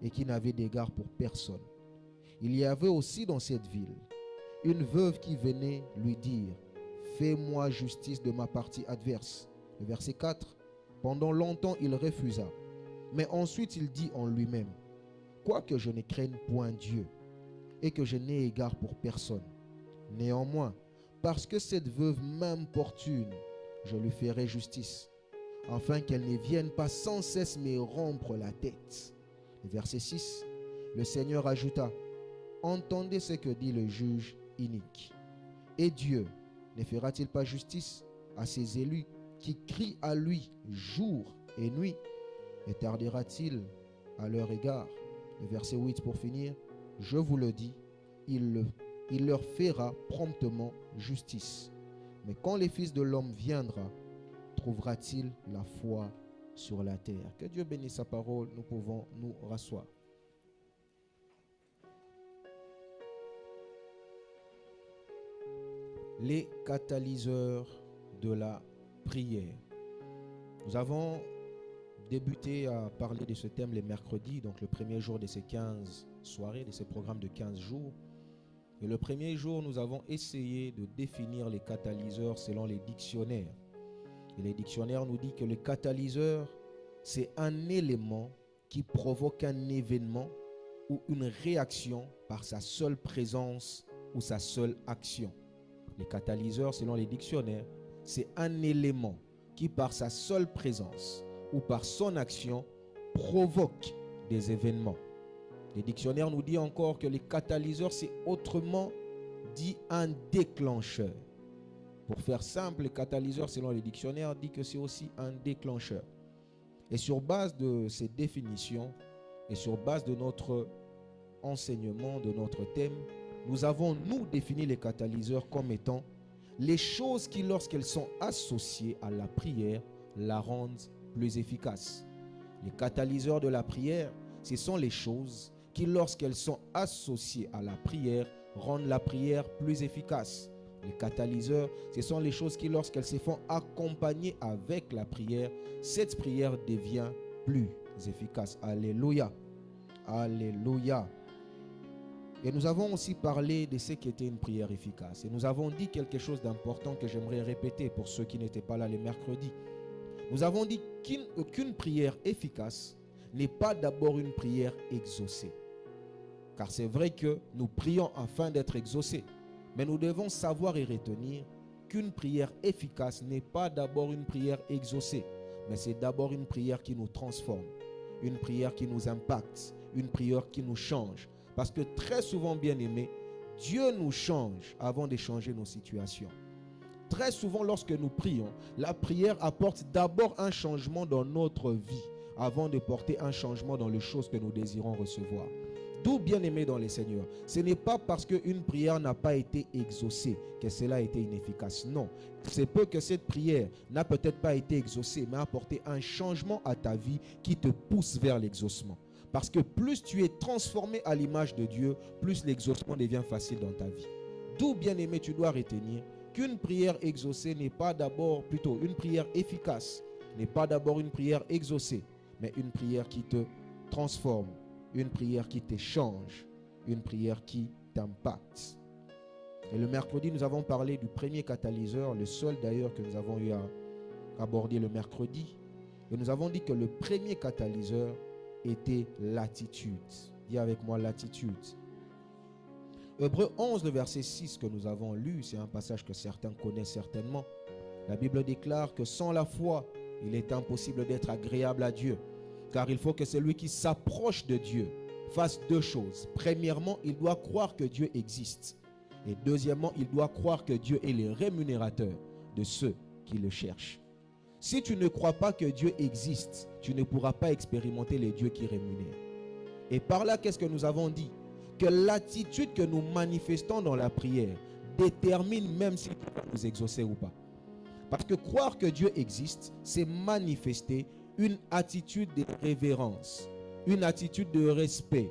Speaker 4: et qui n'avait d'égard pour personne. Il y avait aussi dans cette ville une veuve qui venait lui dire: fais-moi justice de ma partie adverse. Le verset 4, pendant longtemps il refusa, mais ensuite il dit en lui-même: quoique je ne craigne point Dieu et que je n'ai égard pour personne, néanmoins, parce que cette veuve m'importune, je lui ferai justice, afin qu'elle ne vienne pas sans cesse me rompre la tête. Verset 6, le Seigneur ajouta: entendez ce que dit le juge inique. Et Dieu ne fera-t-il pas justice à ses élus qui crient à lui jour et nuit? Et tardera-t-il à leur égard? Le verset 8 pour finir, je vous le dis, il leur fera promptement justice. Mais quand le Fils de l'homme viendra, trouvera-t-il la foi sur la terre? Que Dieu bénisse sa parole, nous pouvons nous rasseoir. Les catalyseurs de la prière. Nous avons débuté à parler de ce thème les mercredis, donc le premier jour de ces 15 soirées, de ce programme de 15 jours. Et le premier jour, nous avons essayé de définir les catalyseurs selon les dictionnaires. Et les dictionnaires nous disent que le catalyseur, c'est un élément qui provoque un événement ou une réaction par sa seule présence ou sa seule action. Les catalyseurs, selon les dictionnaires, c'est un élément qui, par sa seule présence ou par son action, provoque des événements. Les dictionnaires nous disent encore que les catalyseurs, c'est autrement dit un déclencheur. Pour faire simple, les catalyseurs, selon les dictionnaires, dit que c'est aussi un déclencheur. Et sur base de ces définitions et sur base de notre enseignement, de notre thème, nous avons, nous, défini les catalyseurs comme étant les choses qui, lorsqu'elles sont associées à la prière, la rendent plus efficace. Les catalyseurs de la prière, ce sont les choses qui, lorsqu'elles sont associées à la prière, rendent la prière plus efficace. Les catalyseurs, ce sont les choses qui, lorsqu'elles se font accompagner avec la prière, cette prière devient plus efficace. Alléluia. Alléluia. Et nous avons aussi parlé de ce qu'était une prière efficace. Et nous avons dit quelque chose d'important que j'aimerais répéter pour ceux qui n'étaient pas là les mercredis. Nous avons dit qu'une prière efficace n'est pas d'abord une prière exaucée. Car c'est vrai que nous prions afin d'être exaucés. Mais nous devons savoir et retenir qu'une prière efficace n'est pas d'abord une prière exaucée. Mais c'est d'abord une prière qui nous transforme. Une prière qui nous impacte. Une prière qui nous change. Parce que très souvent, bien aimé, Dieu nous change avant de changer nos situations. Très souvent, lorsque nous prions, la prière apporte d'abord un changement dans notre vie avant de porter un changement dans les choses que nous désirons recevoir. D'où, bien aimé dans les Seigneurs, ce n'est pas parce qu'une prière n'a pas été exaucée que cela a été inefficace. Non, c'est peu que cette prière n'a peut-être pas été exaucée, mais a apporté un changement à ta vie qui te pousse vers l'exaucement. Parce que plus tu es transformé à l'image de Dieu, plus l'exaucement devient facile dans ta vie. D'où, bien aimé, tu dois retenir qu'une prière exaucée n'est pas d'abord, plutôt une prière efficace, n'est pas d'abord une prière exaucée, mais une prière qui te transforme, une prière qui t'échange, une prière qui t'impacte. Et le mercredi, nous avons parlé du premier catalyseur, le seul d'ailleurs que nous avons eu abordé le mercredi. Et nous avons dit que le premier catalyseur était l'attitude. Dis avec moi l'attitude. Hébreux 11, le verset 6 que nous avons lu, c'est un passage que certains connaissent certainement. La Bible déclare que sans la foi, il est impossible d'être agréable à Dieu. Car il faut que celui qui s'approche de Dieu fasse deux choses. Premièrement, il doit croire que Dieu existe. Et deuxièmement, il doit croire que Dieu est le rémunérateur de ceux qui le cherchent. Si tu ne crois pas que Dieu existe, tu ne pourras pas expérimenter les dieux qui rémunèrent. Et par là, qu'est-ce que nous avons dit? Que l'attitude que nous manifestons dans la prière détermine même si tu vas nous exaucer ou pas. Parce que croire que Dieu existe, c'est manifester une attitude de révérence, une attitude de respect,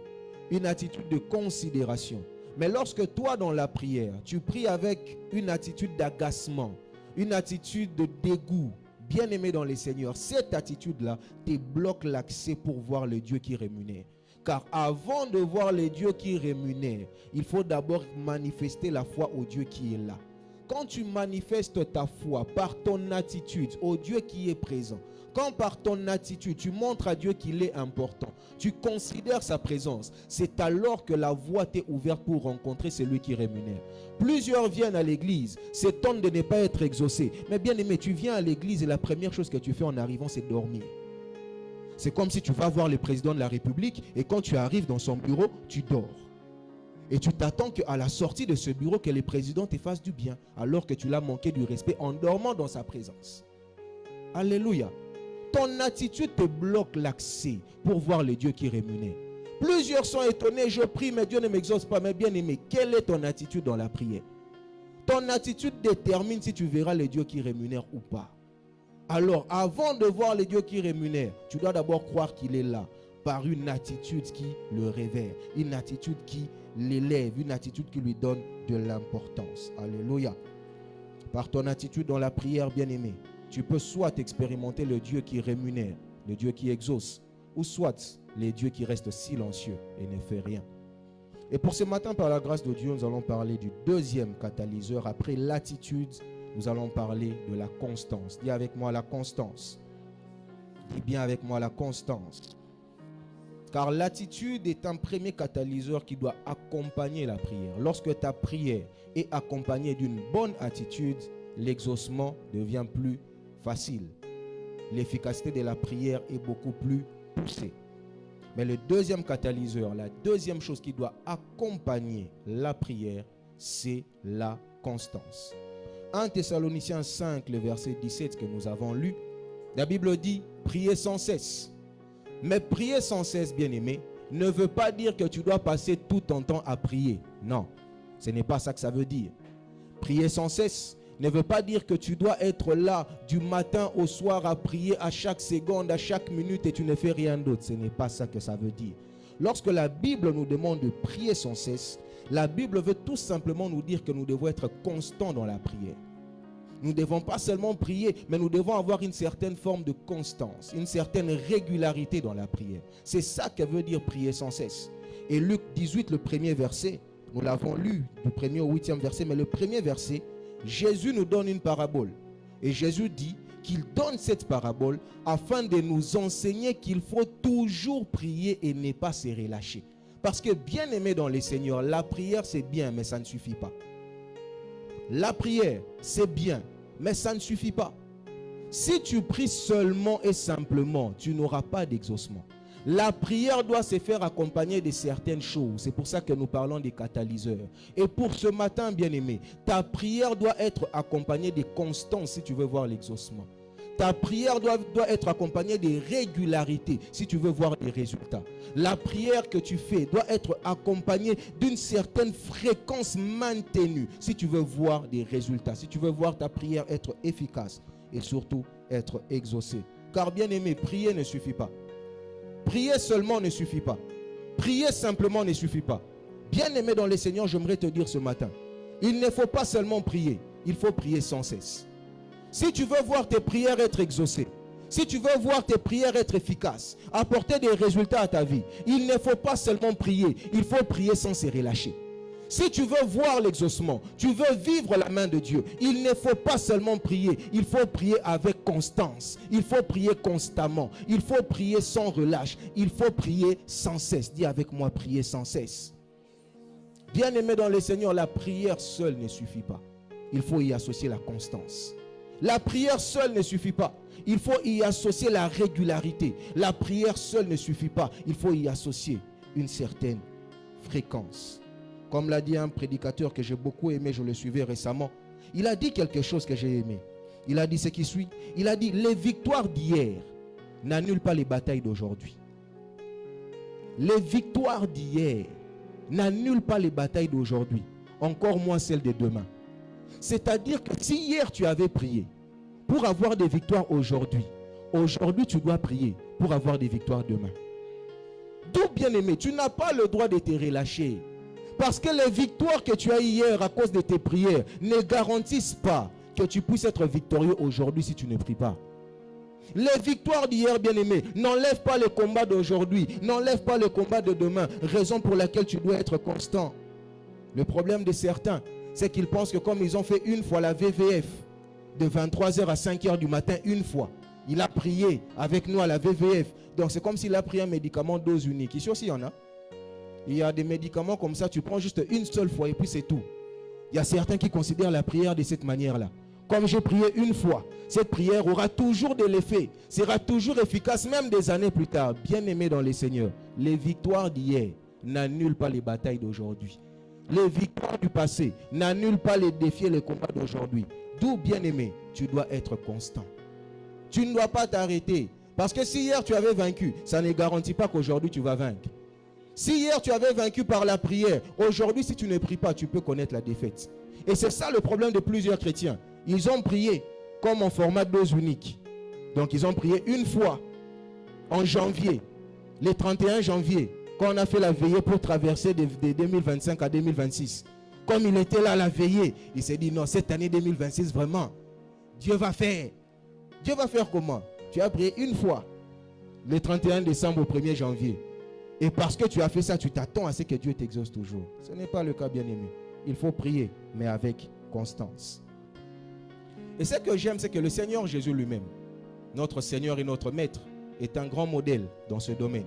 Speaker 4: une attitude de considération. Mais lorsque toi, dans la prière, tu pries avec une attitude d'agacement, une attitude de dégoût, bien-aimé dans les Seigneurs, cette attitude-là te bloque l'accès pour voir le Dieu qui rémunère. Car avant de voir les dieux qui rémunèrent, il faut d'abord manifester la foi au Dieu qui est là. Quand tu manifestes ta foi par ton attitude au Dieu qui est présent, quand par ton attitude tu montres à Dieu qu'il est important, tu considères sa présence, c'est alors que la voie t'est ouverte pour rencontrer celui qui rémunère. Plusieurs viennent à l'église, s'étonnent de ne pas être exaucés. Mais bien aimé, tu viens à l'église et la première chose que tu fais en arrivant, c'est dormir. C'est comme si tu vas voir le président de la République et quand tu arrives dans son bureau, tu dors. Et tu t'attends qu'à la sortie de ce bureau, que le président te fasse du bien, alors que tu l'as manqué du respect en dormant dans sa présence. Alléluia. Ton attitude te bloque l'accès pour voir le Dieu qui rémunère. Plusieurs sont étonnés, je prie, mais Dieu ne m'exauce pas. Mais bien aimé, quelle est ton attitude dans la prière? Ton attitude détermine si tu verras le Dieu qui rémunère ou pas. Alors, avant de voir le Dieu qui rémunère, tu dois d'abord croire qu'il est là, par une attitude qui le révère, une attitude qui l'élève, une attitude qui lui donne de l'importance. Alléluia. Par ton attitude dans la prière, bien-aimé, tu peux soit expérimenter le Dieu qui rémunère, le Dieu qui exauce, ou soit les dieux qui restent silencieux et ne font rien. Et pour ce matin, par la grâce de Dieu, nous allons parler du deuxième catalyseur. Après l'attitude, nous allons parler de la constance. Dis avec moi la constance. Dis bien avec moi la constance. Car l'attitude est un premier catalyseur qui doit accompagner la prière. Lorsque ta prière est accompagnée d'une bonne attitude, l'exaucement devient plus facile. L'efficacité de la prière est beaucoup plus poussée. Mais le deuxième catalyseur, la deuxième chose qui doit accompagner la prière, c'est la constance. 1 Thessaloniciens 5, le verset 17 que nous avons lu, la Bible dit « Priez sans cesse ». Mais prier sans cesse, bien-aimé, ne veut pas dire que tu dois passer tout ton temps à prier. Non, ce n'est pas ça que ça veut dire. Prier sans cesse ne veut pas dire que tu dois être là du matin au soir à prier à chaque seconde, à chaque minute et tu ne fais rien d'autre. Ce n'est pas ça que ça veut dire. Lorsque la Bible nous demande de prier sans cesse, la Bible veut tout simplement nous dire que nous devons être constants dans la prière. Nous ne devons pas seulement prier, mais nous devons avoir une certaine forme de constance, une certaine régularité dans la prière. C'est ça que veut dire prier sans cesse. Et Luc 18, le premier verset, nous l'avons lu du 1er au 8e verset, mais le premier verset, Jésus nous donne une parabole. Et Jésus dit qu'il donne cette parabole afin de nous enseigner qu'il faut toujours prier et ne pas se relâcher. Parce que bien aimé dans les Seigneurs, la prière c'est bien, mais ça ne suffit pas. La prière c'est bien, mais ça ne suffit pas. Si tu pries seulement et simplement, tu n'auras pas d'exaucement. La prière doit se faire accompagner de certaines choses. C'est pour ça que nous parlons des catalyseurs. Et pour ce matin, bien-aimé, ta prière doit être accompagnée de constance si tu veux voir l'exaucement. Ta prière doit être accompagnée de régularité si tu veux voir des résultats. La prière que tu fais doit être accompagnée d'une certaine fréquence maintenue si tu veux voir des résultats, si tu veux voir ta prière être efficace et surtout être exaucée. Car bien-aimé, prier ne suffit pas. Prier seulement ne suffit pas. Prier simplement ne suffit pas. Bien-aimé dans le Seigneur, j'aimerais te dire ce matin, il ne faut pas seulement prier, il faut prier sans cesse. Si tu veux voir tes prières être exaucées, si tu veux voir tes prières être efficaces, apporter des résultats à ta vie, il ne faut pas seulement prier, il faut prier sans se relâcher. Si tu veux voir l'exaucement, tu veux vivre la main de Dieu, il ne faut pas seulement prier, il faut prier avec constance, il faut prier constamment, il faut prier sans relâche, il faut prier sans cesse. Dis avec moi, prier sans cesse. Bien-aimé dans le Seigneur, la prière seule ne suffit pas. Il faut y associer la constance. La prière seule ne suffit pas. Il faut y associer la régularité. La prière seule ne suffit pas. Il faut y associer une certaine fréquence. Comme l'a dit un prédicateur que j'ai beaucoup aimé, je le suivais récemment. Il a dit quelque chose que j'ai aimé. Il a dit ce qui suit. Il a dit, les victoires d'hier n'annulent pas les batailles d'aujourd'hui. Les victoires d'hier n'annulent pas les batailles d'aujourd'hui. Encore moins celles de demain. C'est-à-dire que si hier tu avais prié pour avoir des victoires aujourd'hui, aujourd'hui tu dois prier pour avoir des victoires demain. D'où, bien-aimé, tu n'as pas le droit de te relâcher. Parce que les victoires que tu as hier à cause de tes prières ne garantissent pas que tu puisses être victorieux aujourd'hui si tu ne pries pas. Les victoires d'hier, bien-aimé, n'enlèvent pas le combat d'aujourd'hui, n'enlèvent pas le combat de demain, raison pour laquelle tu dois être constant. Le problème de certains, c'est qu'ils pensent que comme ils ont fait une fois la VVF, de 23h à 5h du matin, une fois, il a prié avec nous à la VVF. Donc c'est comme s'il a pris un médicament dose unique. Ici aussi, il y en a. Il y a des médicaments comme ça, tu prends juste une seule fois et puis c'est tout. Il y a certains qui considèrent la prière de cette manière-là. Comme j'ai prié une fois, cette prière aura toujours de l'effet, sera toujours efficace même des années plus tard. Bien-aimé dans les Seigneurs, les victoires d'hier n'annulent pas les batailles d'aujourd'hui. Les victoires du passé n'annulent pas les défis et les combats d'aujourd'hui. D'où, bien-aimé, tu dois être constant. Tu ne dois pas t'arrêter. Parce que si hier tu avais vaincu, ça ne garantit pas qu'aujourd'hui tu vas vaincre. Si hier tu avais vaincu par la prière, aujourd'hui si tu ne pries pas, tu peux connaître la défaite. Et c'est ça le problème de plusieurs chrétiens. Ils ont prié comme en format dose unique. Donc ils ont prié une fois en janvier, le 31 janvier, quand on a fait la veillée pour traverser de 2025 à 2026. Comme il était là à la veillée, il s'est dit non, cette année 2026 vraiment, Dieu va faire. Dieu va faire comment? Tu as prié une fois, le 31 décembre au 1er janvier. Et parce que tu as fait ça, tu t'attends à ce que Dieu t'exauce toujours. Ce n'est pas le cas, bien-aimé. Il faut prier, mais avec constance. Et ce que j'aime, c'est que le Seigneur Jésus lui-même, notre Seigneur et notre Maître, est un grand modèle dans ce domaine.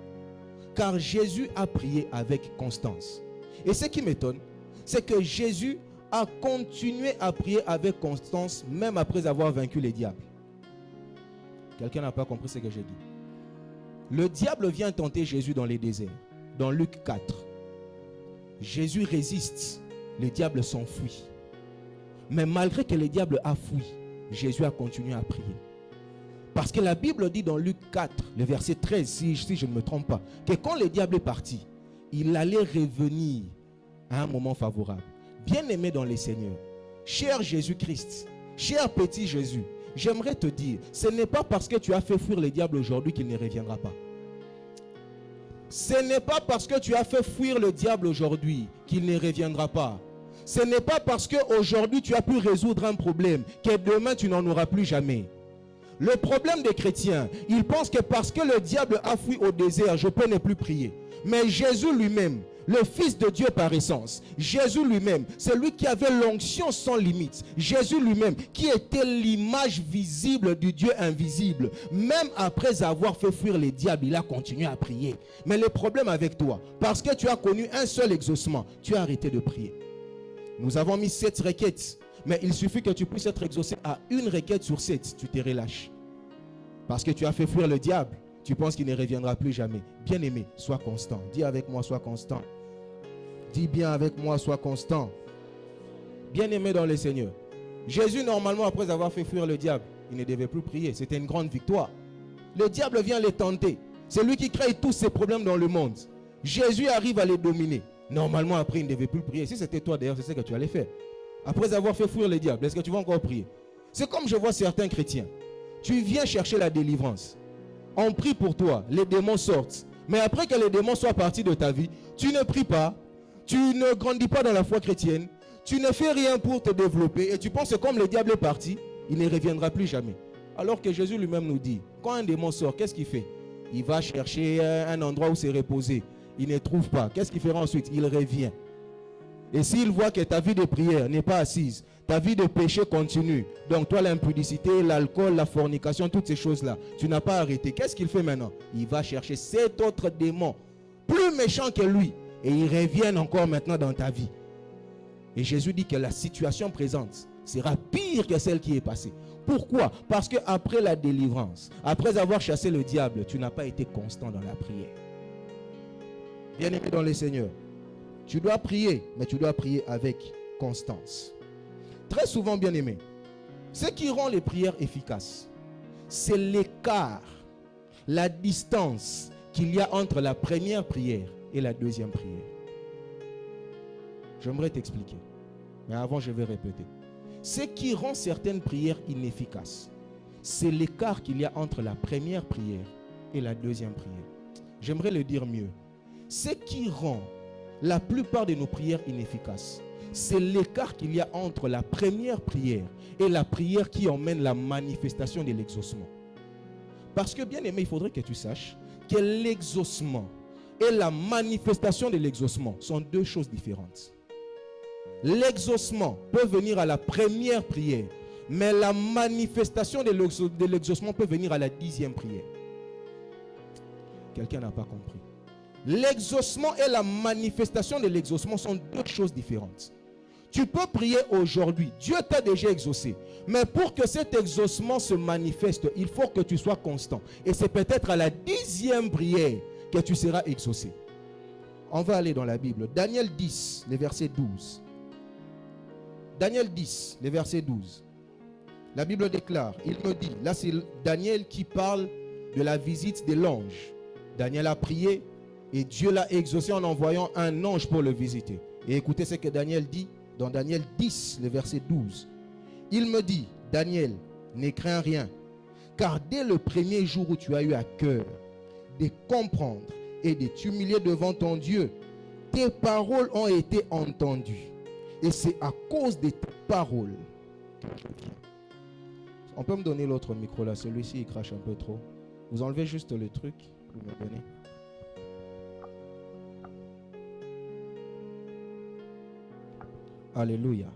Speaker 4: Car Jésus a prié avec constance. Et ce qui m'étonne, c'est que Jésus a continué à prier avec constance, même après avoir vaincu les diables. Quelqu'un n'a pas compris ce que j'ai dit. Le diable vient tenter Jésus dans les déserts. Dans Luc 4. Jésus résiste. Le diable s'enfuit. Mais malgré que le diable a fui, Jésus a continué à prier. Parce que la Bible dit dans Luc 4, le verset 13, si je ne me trompe pas, que quand le diable est parti, il allait revenir à un moment favorable. Bien-aimé dans les Seigneurs, cher Jésus-Christ, cher petit Jésus, j'aimerais te dire, ce n'est pas parce que tu as fait fuir le diable aujourd'hui qu'il ne reviendra pas. Ce n'est pas parce que tu as fait fuir le diable aujourd'hui qu'il ne reviendra pas. Ce n'est pas parce qu'aujourd'hui tu as pu résoudre un problème que demain tu n'en auras plus jamais. Le problème des chrétiens, ils pensent que parce que le diable a fui au désert, je peux ne plus prier. Mais Jésus lui-même, le Fils de Dieu par essence, Jésus lui-même, c'est lui qui avait l'onction sans limite. Jésus lui-même, qui était l'image visible du Dieu invisible. Même après avoir fait fuir les diables, il a continué à prier. Mais le problème avec toi, parce que tu as connu un seul exaucement, tu as arrêté de prier. Nous avons mis 7 requêtes, mais il suffit que tu puisses être exaucé à une requête sur 7, tu te relâches. Parce que tu as fait fuir le diable, tu penses qu'il ne reviendra plus jamais. Bien-aimé, sois constant. Dis avec moi, sois constant. Dis bien avec moi, sois constant. Bien-aimé dans le Seigneur. Jésus, normalement, après avoir fait fuir le diable, il ne devait plus prier. C'était une grande victoire. Le diable vient les tenter. C'est lui qui crée tous ces problèmes dans le monde. Jésus arrive à les dominer. Normalement, après, il ne devait plus prier. Si c'était toi, d'ailleurs, c'est ce que tu allais faire. Après avoir fait fuir le diable, est-ce que tu vas encore prier? C'est comme je vois certains chrétiens. Tu viens chercher la délivrance. On prie pour toi, les démons sortent. Mais après que les démons soient partis de ta vie, tu ne pries pas, tu ne grandis pas dans la foi chrétienne, tu ne fais rien pour te développer et tu penses que comme le diable est parti, il ne reviendra plus jamais. Alors que Jésus lui-même nous dit, quand un démon sort, qu'est-ce qu'il fait? Il va chercher un endroit où se reposer. Il ne trouve pas. Qu'est-ce qu'il fera ensuite? Il revient. Et s'il voit que ta vie de prière n'est pas assise, ta vie de péché continue, donc toi l'impudicité, l'alcool, la fornication, toutes ces choses-là, tu n'as pas arrêté. Qu'est-ce qu'il fait maintenant? Il va chercher 7 autres démons plus méchants que lui et ils reviennent encore maintenant dans ta vie. Et Jésus dit que la situation présente sera pire que celle qui est passée. Pourquoi? Parce qu'après la délivrance, après avoir chassé le diable, tu n'as pas été constant dans la prière. Bien-aimé dans le Seigneur, tu dois prier, mais tu dois prier avec constance. Très souvent, bien-aimé, ce qui rend les prières efficaces, c'est l'écart, la distance qu'il y a entre la première prière et la deuxième prière. J'aimerais t'expliquer, mais avant je vais répéter. Ce qui rend certaines prières inefficaces, c'est l'écart qu'il y a entre la première prière et la deuxième prière. J'aimerais le dire mieux. Ce qui rend la plupart de nos prières inefficaces, c'est l'écart qu'il y a entre la première prière et la prière qui emmène la manifestation de l'exaucement. Parce que, bien aimé, il faudrait que tu saches que l'exaucement et la manifestation de l'exaucement sont deux choses différentes. L'exaucement peut venir à la première prière, mais la manifestation de l'exaucement peut venir à la 10e prière. Quelqu'un n'a pas compris. L'exaucement et la manifestation de l'exaucement sont deux choses différentes. Tu peux prier aujourd'hui, Dieu t'a déjà exaucé, mais pour que cet exaucement se manifeste, il faut que tu sois constant. Et c'est peut-être à la 10e prière que tu seras exaucé. On va aller dans la Bible. Daniel 10, le verset 12. Daniel 10, le verset 12. La Bible déclare, il me dit, là c'est Daniel qui parle de la visite de l'ange. Daniel a prié et Dieu l'a exaucé en envoyant un ange pour le visiter. Et écoutez ce que Daniel dit dans Daniel 10, le verset 12. Il me dit, Daniel, ne crains rien, car dès le premier jour où tu as eu à cœur de comprendre et de t'humilier devant ton Dieu, tes paroles ont été entendues. Et c'est à cause de tes paroles. On peut me donner l'autre micro là, celui-ci il crache un peu trop. Vous enlevez juste le truc, vous me donnez. Alléluia.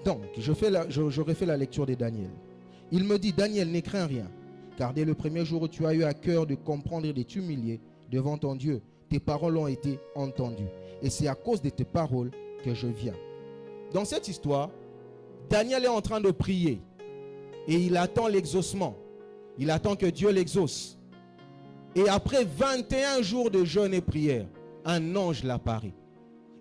Speaker 4: Donc, j'aurais fait la lecture de Daniel. Il me dit, Daniel, ne crains rien, car dès le premier jour où tu as eu à cœur de comprendre et de t'humilier devant ton Dieu, tes paroles ont été entendues. Et c'est à cause de tes paroles que je viens. Dans cette histoire, Daniel est en train de prier et il attend l'exaucement. Il attend que Dieu l'exauce. Et après 21 jours de jeûne et prière, un ange l'apparaît.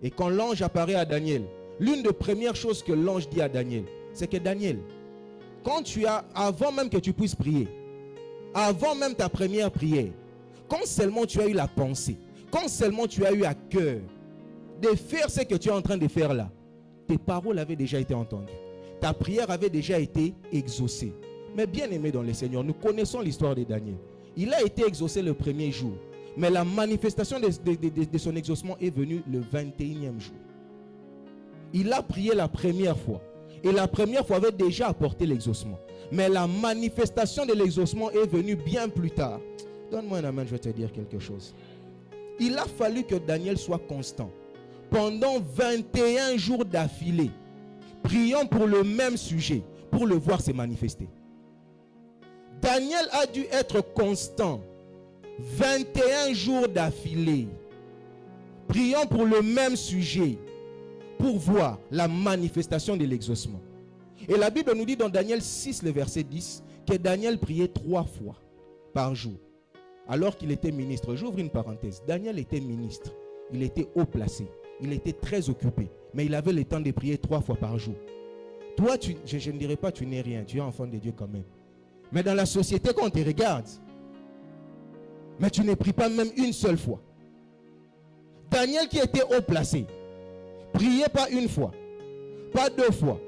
Speaker 4: Et quand l'ange apparaît à Daniel, l'une des premières choses que l'ange dit à Daniel, c'est que Daniel, quand tu as, avant même que tu puisses prier, avant même ta première prière, quand seulement tu as eu la pensée, quand seulement tu as eu à cœur de faire ce que tu es en train de faire là, tes paroles avaient déjà été entendues. Ta prière avait déjà été exaucée. Mais bien aimé dans le Seigneur, nous connaissons l'histoire de Daniel. Il a été exaucé le premier jour. Mais la manifestation de son exaucement est venue le 21e jour. Il a prié la première fois. Et la première fois avait déjà apporté l'exaucement. Mais la manifestation de l'exaucement est venue bien plus tard. Donne-moi un amen, je vais te dire quelque chose. Il a fallu que Daniel soit constant. Pendant 21 jours d'affilée, priant pour le même sujet, pour le voir se manifester. Daniel a dû être constant 21 jours d'affilée, priant pour le même sujet, pour voir la manifestation de l'exaucement. Et la Bible nous dit dans Daniel 6, le verset 10, que Daniel priait 3 fois par jour, alors qu'il était ministre. J'ouvre une parenthèse. Daniel était ministre. Il était haut placé. Il était très occupé. Mais il avait le temps de prier 3 fois par jour. Toi, je ne dirais pas tu n'es rien. Tu es enfant de Dieu quand même. Mais dans la société, quand on te regarde, mais tu ne pries pas même une seule fois. Daniel qui était haut placé, priait pas une fois, pas 2 fois,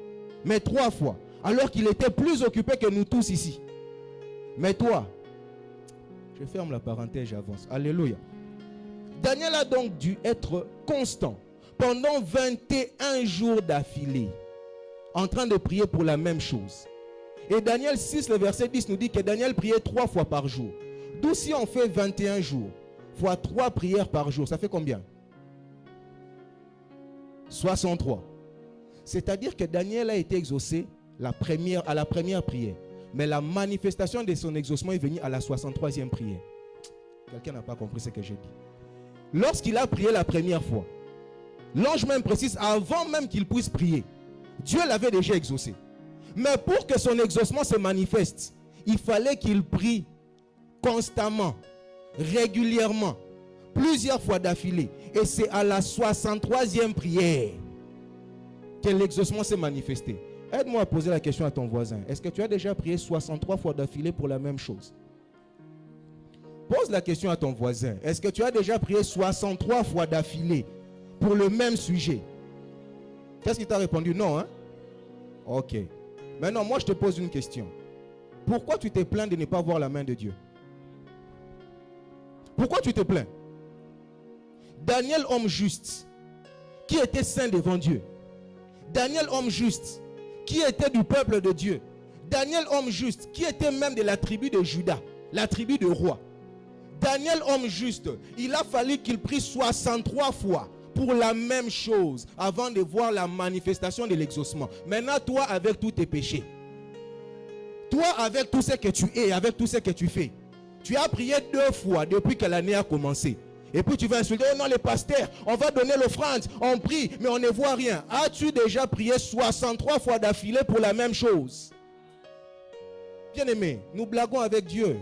Speaker 4: mais 3 fois. Alors qu'il était plus occupé que nous tous ici. Mais toi, je ferme la parenthèse, j'avance. Alléluia. Daniel a donc dû être constant pendant 21 jours d'affilée, en train de prier pour la même chose. Et Daniel 6, le verset 10 nous dit que Daniel priait 3 fois par jour. D'où si on fait 21 jours, fois 3 prières par jour, ça fait combien? 63. C'est-à-dire que Daniel a été exaucé à la première prière. Mais la manifestation de son exaucement est venue à la 63e prière. Quelqu'un n'a pas compris ce que j'ai dit. Lorsqu'il a prié la première fois, l'ange même précise, avant même qu'il puisse prier, Dieu l'avait déjà exaucé. Mais pour que son exaucement se manifeste, il fallait qu'il prie constamment, régulièrement, plusieurs fois d'affilée. Et c'est à la 63e prière que l'exaucement s'est manifesté. Aide-moi à poser la question à ton voisin. Est-ce que tu as déjà prié 63 fois d'affilée pour la même chose? Pose la question à ton voisin. Est-ce que tu as déjà prié 63 fois d'affilée pour le même sujet? Qu'est-ce qu'il t'a répondu? Non, hein? Ok. Maintenant, moi, je te pose une question. Pourquoi tu te plains de ne pas voir la main de Dieu? Pourquoi tu te plains? Daniel, homme juste, qui était saint devant Dieu. Daniel, homme juste, qui était du peuple de Dieu. Daniel, homme juste, qui était même de la tribu de Juda, la tribu de roi. Daniel, homme juste, il a fallu qu'il prie 63 fois pour la même chose avant de voir la manifestation de l'exaucement. Maintenant, toi, avec tous tes péchés, toi, avec tout ce que tu es, avec tout ce que tu fais, tu as prié 2 fois depuis que l'année a commencé. Et puis tu vas insulter, oh non, les pasteurs, on va donner l'offrande, on prie, mais on ne voit rien. As-tu déjà prié 63 fois d'affilée pour la même chose? Bien-aimé, nous blaguons avec Dieu.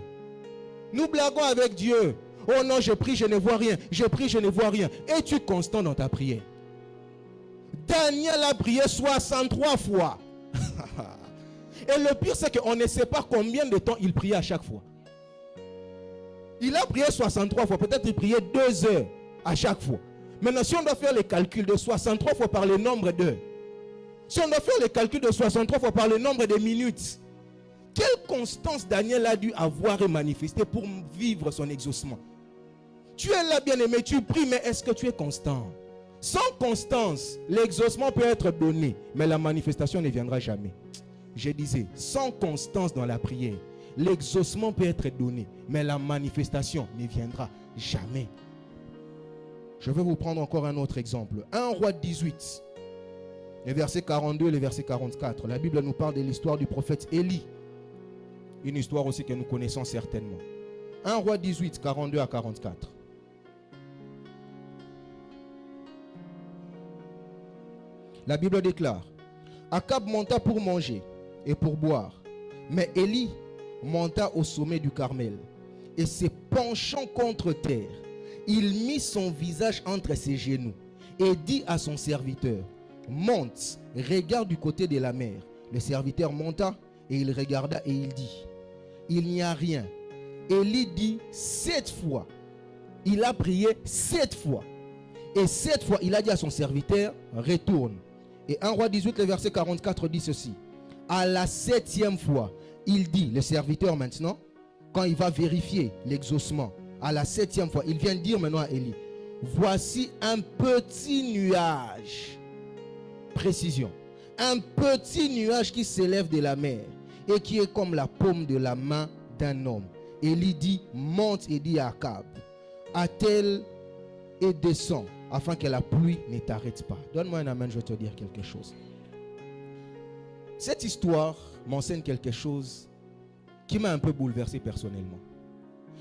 Speaker 4: Nous blaguons avec Dieu. Oh non, je prie, je ne vois rien. Je prie, je ne vois rien. Es-tu constant dans ta prière? Daniel a prié 63 fois. Et le pire, c'est qu'on ne sait pas combien de temps il priait à chaque fois. Il a prié 63 fois. Peut-être il priait 2 heures à chaque fois. Maintenant, si on doit faire les calculs de 63 fois par le nombre d'heures, si on doit faire les calculs de 63 fois par le nombre de minutes, quelle constance Daniel a dû avoir et manifester pour vivre son exaucement? Tu es là, bien-aimé, tu pries, mais est-ce que tu es constant? Sans constance, l'exaucement peut être donné, mais la manifestation ne viendra jamais. Je disais, sans constance dans la prière, l'exaucement peut être donné, mais la manifestation ne viendra jamais. Je vais vous prendre encore un autre exemple. 1 Roi 18, les versets 42 et les versets 44. La Bible nous parle de l'histoire du prophète Élie. Une histoire aussi que nous connaissons certainement. 1 Roi 18, 42 à 44. La Bible déclare, Akab monta pour manger et pour boire, mais Élie monta au sommet du Carmel et se penchant contre terre, il mit son visage entre ses genoux et dit à son serviteur, monte, regarde du côté de la mer. Le serviteur monta et il regarda et il dit, il n'y a rien. Élie dit 7 fois. Il a prié 7 fois. Et 7 fois, il a dit à son serviteur, retourne. Et 1 Roi 18, le verset 44 dit ceci. À la 7e fois, il dit, le serviteur maintenant, quand il va vérifier l'exaucement, à la 7e fois, il vient dire maintenant à Élie, voici un petit nuage. Précision. Un petit nuage qui s'élève de la mer et qui est comme la paume de la main d'un homme. Élie dit, monte et dit à Akab, attelle et descend afin que la pluie ne t'arrête pas. Donne-moi un amen, je vais te dire quelque chose. Cette histoire m'enseigne quelque chose qui m'a un peu bouleversé personnellement.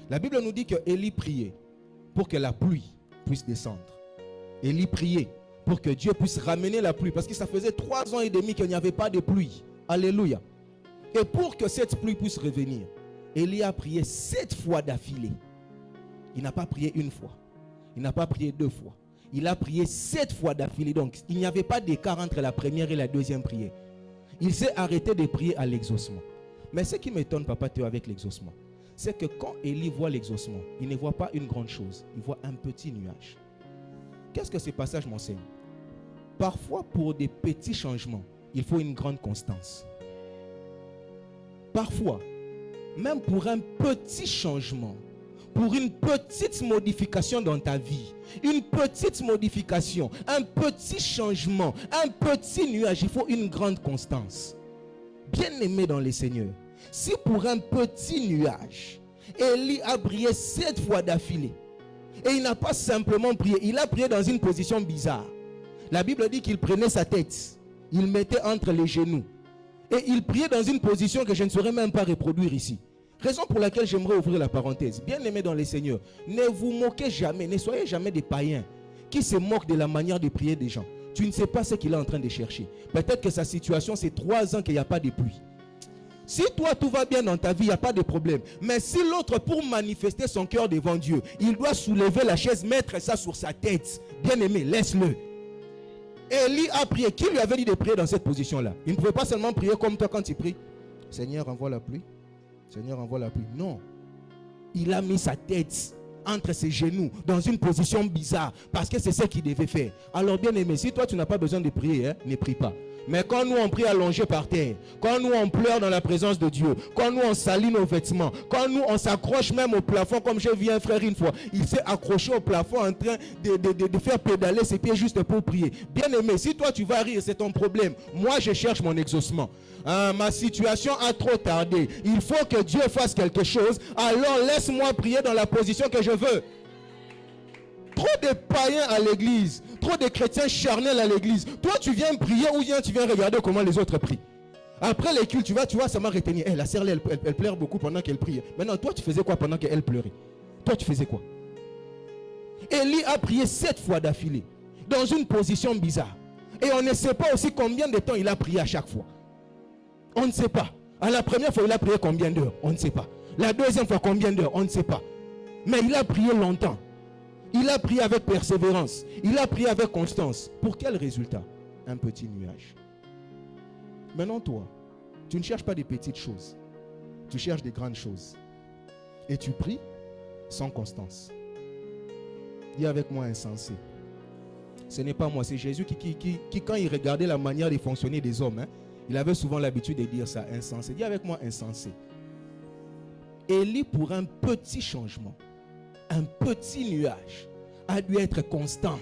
Speaker 4: La Bible nous dit que Élie priait pour que la pluie puisse descendre. Élie priait pour que Dieu puisse ramener la pluie, parce que ça faisait 3 ans et demi qu'il n'y avait pas de pluie. Alléluia. Et pour que cette pluie puisse revenir, Élie a prié 7 fois d'affilée. Il n'a pas prié 1 fois. Il n'a pas prié 2 fois. Il a prié 7 fois d'affilée. Donc, il n'y avait pas d'écart entre la première et la deuxième prière. Il s'est arrêté de prier à l'exaucement. Mais ce qui m'étonne, Papa Théo, avec l'exaucement, c'est que quand Élie voit l'exaucement, il ne voit pas une grande chose. Il voit un petit nuage. Qu'est-ce que ce passage m'enseigne? Parfois, pour des petits changements, il faut une grande constance. Parfois, même pour un petit changement, pour une petite modification dans ta vie, une petite modification, un petit changement, un petit nuage, il faut une grande constance. Bien-aimé dans le Seigneur, si pour un petit nuage, Élie a prié 7 fois d'affilée, et il n'a pas simplement prié, il a prié dans une position bizarre. La Bible dit qu'il prenait sa tête, il mettait entre les genoux et il priait dans une position que je ne saurais même pas reproduire ici. Raison pour laquelle j'aimerais ouvrir la parenthèse. Bien-aimés dans les seigneurs, ne vous moquez jamais, ne soyez jamais des païens qui se moquent de la manière de prier des gens. Tu ne sais pas ce qu'il est en train de chercher. Peut-être que sa situation, c'est 3 ans qu'il n'y a pas de pluie. Si toi, tout va bien dans ta vie, il n'y a pas de problème. Mais si l'autre, pour manifester son cœur devant Dieu, il doit soulever la chaise, mettre ça sur sa tête. Bien-aimé, laisse-le. Élie a prié. Qui lui avait dit de prier dans cette position-là? Il ne pouvait pas seulement prier comme toi quand tu pries. Seigneur, envoie la pluie. Seigneur, envoie la pluie. Non. Il a mis sa tête entre ses genoux dans une position bizarre parce que c'est ce qu'il devait faire. Alors bien-aimé, si toi tu n'as pas besoin de prier, ne prie pas. Mais quand nous on prie allongé par terre, quand nous on pleure dans la présence de Dieu, quand nous on salit nos vêtements, quand nous on s'accroche même au plafond, comme j'ai vu un frère une fois, il s'est accroché au plafond en train de faire pédaler ses pieds juste pour prier. Bien-aimé, si toi tu vas rire, c'est ton problème. Moi je cherche mon exaucement. Ma situation a trop tardé. Il faut que Dieu fasse quelque chose. Alors laisse-moi prier dans la position que je veux. Trop de païens à l'église, trop de chrétiens charnels à l'église. Toi, tu viens prier ou bien tu viens regarder comment les autres prient. Après les cultes, tu vois, ça m'a retenu. La sœur, elle pleure beaucoup pendant qu'elle prie. Maintenant, toi, tu faisais quoi pendant qu'elle pleurait? Toi, tu faisais quoi? Élie a prié 7 fois d'affilée, dans une position bizarre. Et on ne sait pas aussi combien de temps il a prié à chaque fois. On ne sait pas. À la première fois, il a prié combien d'heures? On ne sait pas. La deuxième fois, combien d'heures? On ne sait pas. Mais il a prié longtemps. Il a prié avec persévérance. Il a prié avec constance. Pour quel résultat? Un petit nuage. Maintenant, toi, tu ne cherches pas des petites choses. Tu cherches des grandes choses. Et tu pries sans constance. Dis avec moi insensé. Ce n'est pas moi, c'est Jésus qui quand il regardait la manière de fonctionner des hommes, il avait souvent l'habitude de dire ça, insensé. Dis avec moi insensé. Élie, pour un petit changement, un petit nuage, a dû être constant.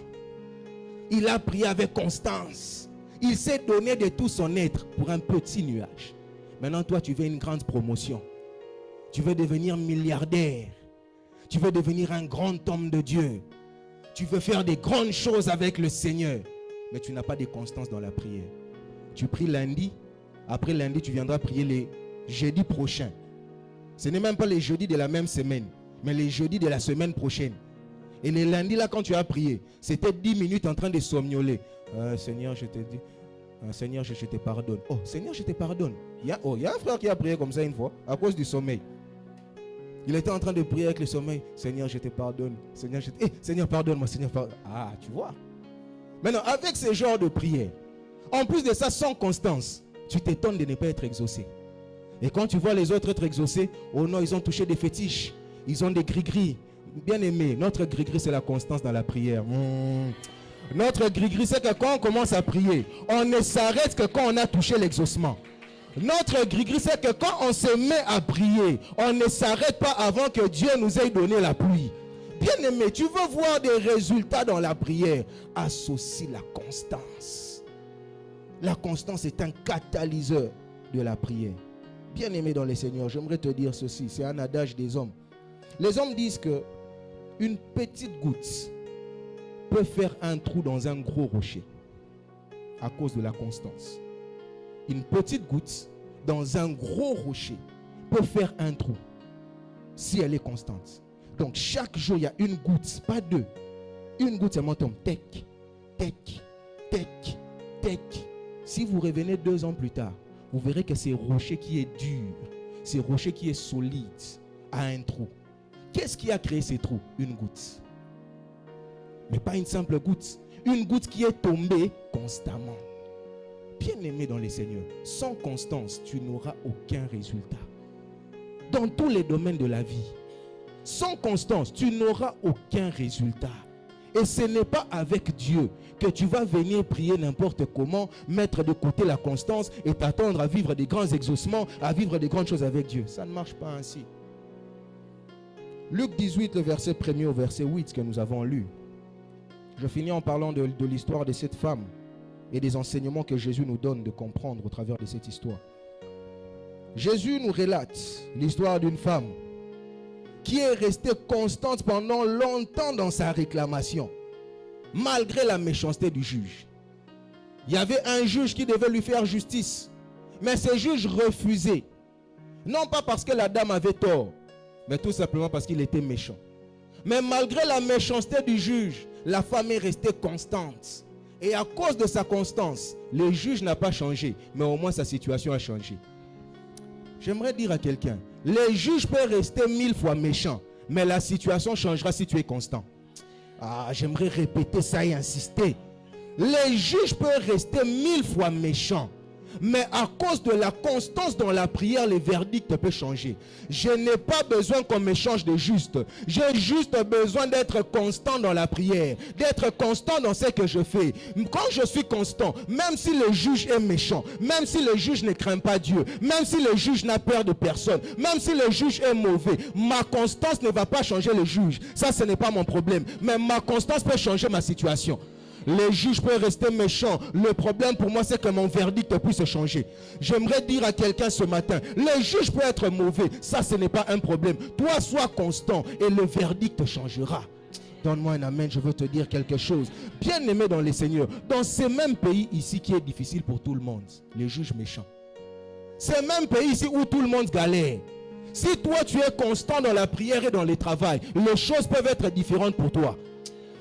Speaker 4: Il a prié avec constance. Il s'est donné de tout son être pour un petit nuage. Maintenant, toi, tu veux une grande promotion. Tu veux devenir milliardaire. Tu veux devenir un grand homme de Dieu. Tu veux faire des grandes choses avec le Seigneur. Mais tu n'as pas de constance dans la prière. Tu pries lundi. Après lundi, tu viendras prier les jeudis prochains. Ce n'est même pas les jeudis de la même semaine, mais les jeudis de la semaine prochaine. Et les lundis, là, quand tu as prié, c'était 10 minutes en train de somnoler. Seigneur, je te dis, Seigneur, je te pardonne. Oh, Seigneur, je te pardonne. Il y a un frère qui a prié comme ça une fois, à cause du sommeil. Il était en train de prier avec le sommeil. Seigneur, je te pardonne. Seigneur, Seigneur, pardonne-moi. Seigneur, pardonne. Ah, tu vois. Maintenant, avec ce genre de prière, en plus de ça, sans constance, tu t'étonnes de ne pas être exaucé. Et quand tu vois les autres être exaucés, oh non, ils ont touché des fétiches. Ils ont des gris-gris. Bien aimé, notre gris-gris, c'est la constance dans la prière. Notre gris-gris, c'est que quand on commence à prier, on ne s'arrête que quand on a touché l'exaucement. Notre gris-gris, c'est que quand on se met à prier, on ne s'arrête pas avant que Dieu nous ait donné la pluie. Bien aimé, tu veux voir des résultats dans la prière, associe la constance. La constance est un catalyseur de la prière. Bien aimé dans les Seigneurs, j'aimerais te dire ceci, c'est un adage des hommes. Les hommes disent que une petite goutte peut faire un trou dans un gros rocher à cause de la constance. Une petite goutte dans un gros rocher peut faire un trou si elle est constante. Donc chaque jour, il y a une goutte, pas deux. Une goutte seulement tombe. Tec, tec, tec, tec. Si vous revenez 2 ans plus tard, vous verrez que ce rocher qui est dur, ce rocher qui est solide, a un trou. Qu'est-ce qui a créé ces trous? Une goutte. Mais pas une simple goutte. Une goutte qui est tombée constamment. Bien-aimé dans les Seigneurs, sans constance, tu n'auras aucun résultat. Dans tous les domaines de la vie, sans constance, tu n'auras aucun résultat. Et ce n'est pas avec Dieu que tu vas venir prier n'importe comment, mettre de côté la constance et t'attendre à vivre des grands exaucements, à vivre des grandes choses avec Dieu. Ça ne marche pas ainsi. Luc 18, le verset 1er au verset 8 que nous avons lu. Je finis en parlant de l'histoire de cette femme et des enseignements que Jésus nous donne de comprendre au travers de cette histoire. Jésus nous relate l'histoire d'une femme qui est restée constante pendant longtemps dans sa réclamation, malgré la méchanceté du juge. Il y avait un juge qui devait lui faire justice. Mais ce juge refusait. Non pas parce que la dame avait tort, mais tout simplement parce qu'il était méchant. Mais malgré la méchanceté du juge, la femme est restée constante. Et à cause de sa constance, le juge n'a pas changé, mais au moins sa situation a changé. J'aimerais dire à quelqu'un, les juges peuvent rester 1000 fois méchants, mais la situation changera si tu es constant. Ah, j'aimerais répéter ça et insister. Les juges peuvent rester 1000 fois méchants, mais à cause de la constance dans la prière, les verdicts peuvent changer. Je n'ai pas besoin qu'on me change de juste. J'ai juste besoin d'être constant dans la prière, d'être constant dans ce que je fais. Quand je suis constant, même si le juge est méchant, même si le juge ne craint pas Dieu, même si le juge n'a peur de personne, même si le juge est mauvais, ma constance ne va pas changer le juge. Ça, ce n'est pas mon problème. Mais ma constance peut changer ma situation. Les juges peuvent rester méchants. Le problème pour moi, c'est que mon verdict puisse changer. J'aimerais dire à quelqu'un ce matin, les juges peuvent être mauvais. Ça, ce n'est pas un problème. Toi, sois constant et le verdict changera. Donne-moi un amen, je veux te dire quelque chose. Bien-aimé dans les seigneurs, dans ce même pays ici qui est difficile pour tout le monde, les juges méchants. Ce même pays ici où tout le monde galère. Si toi, tu es constant dans la prière et dans le travail, les choses peuvent être différentes pour toi.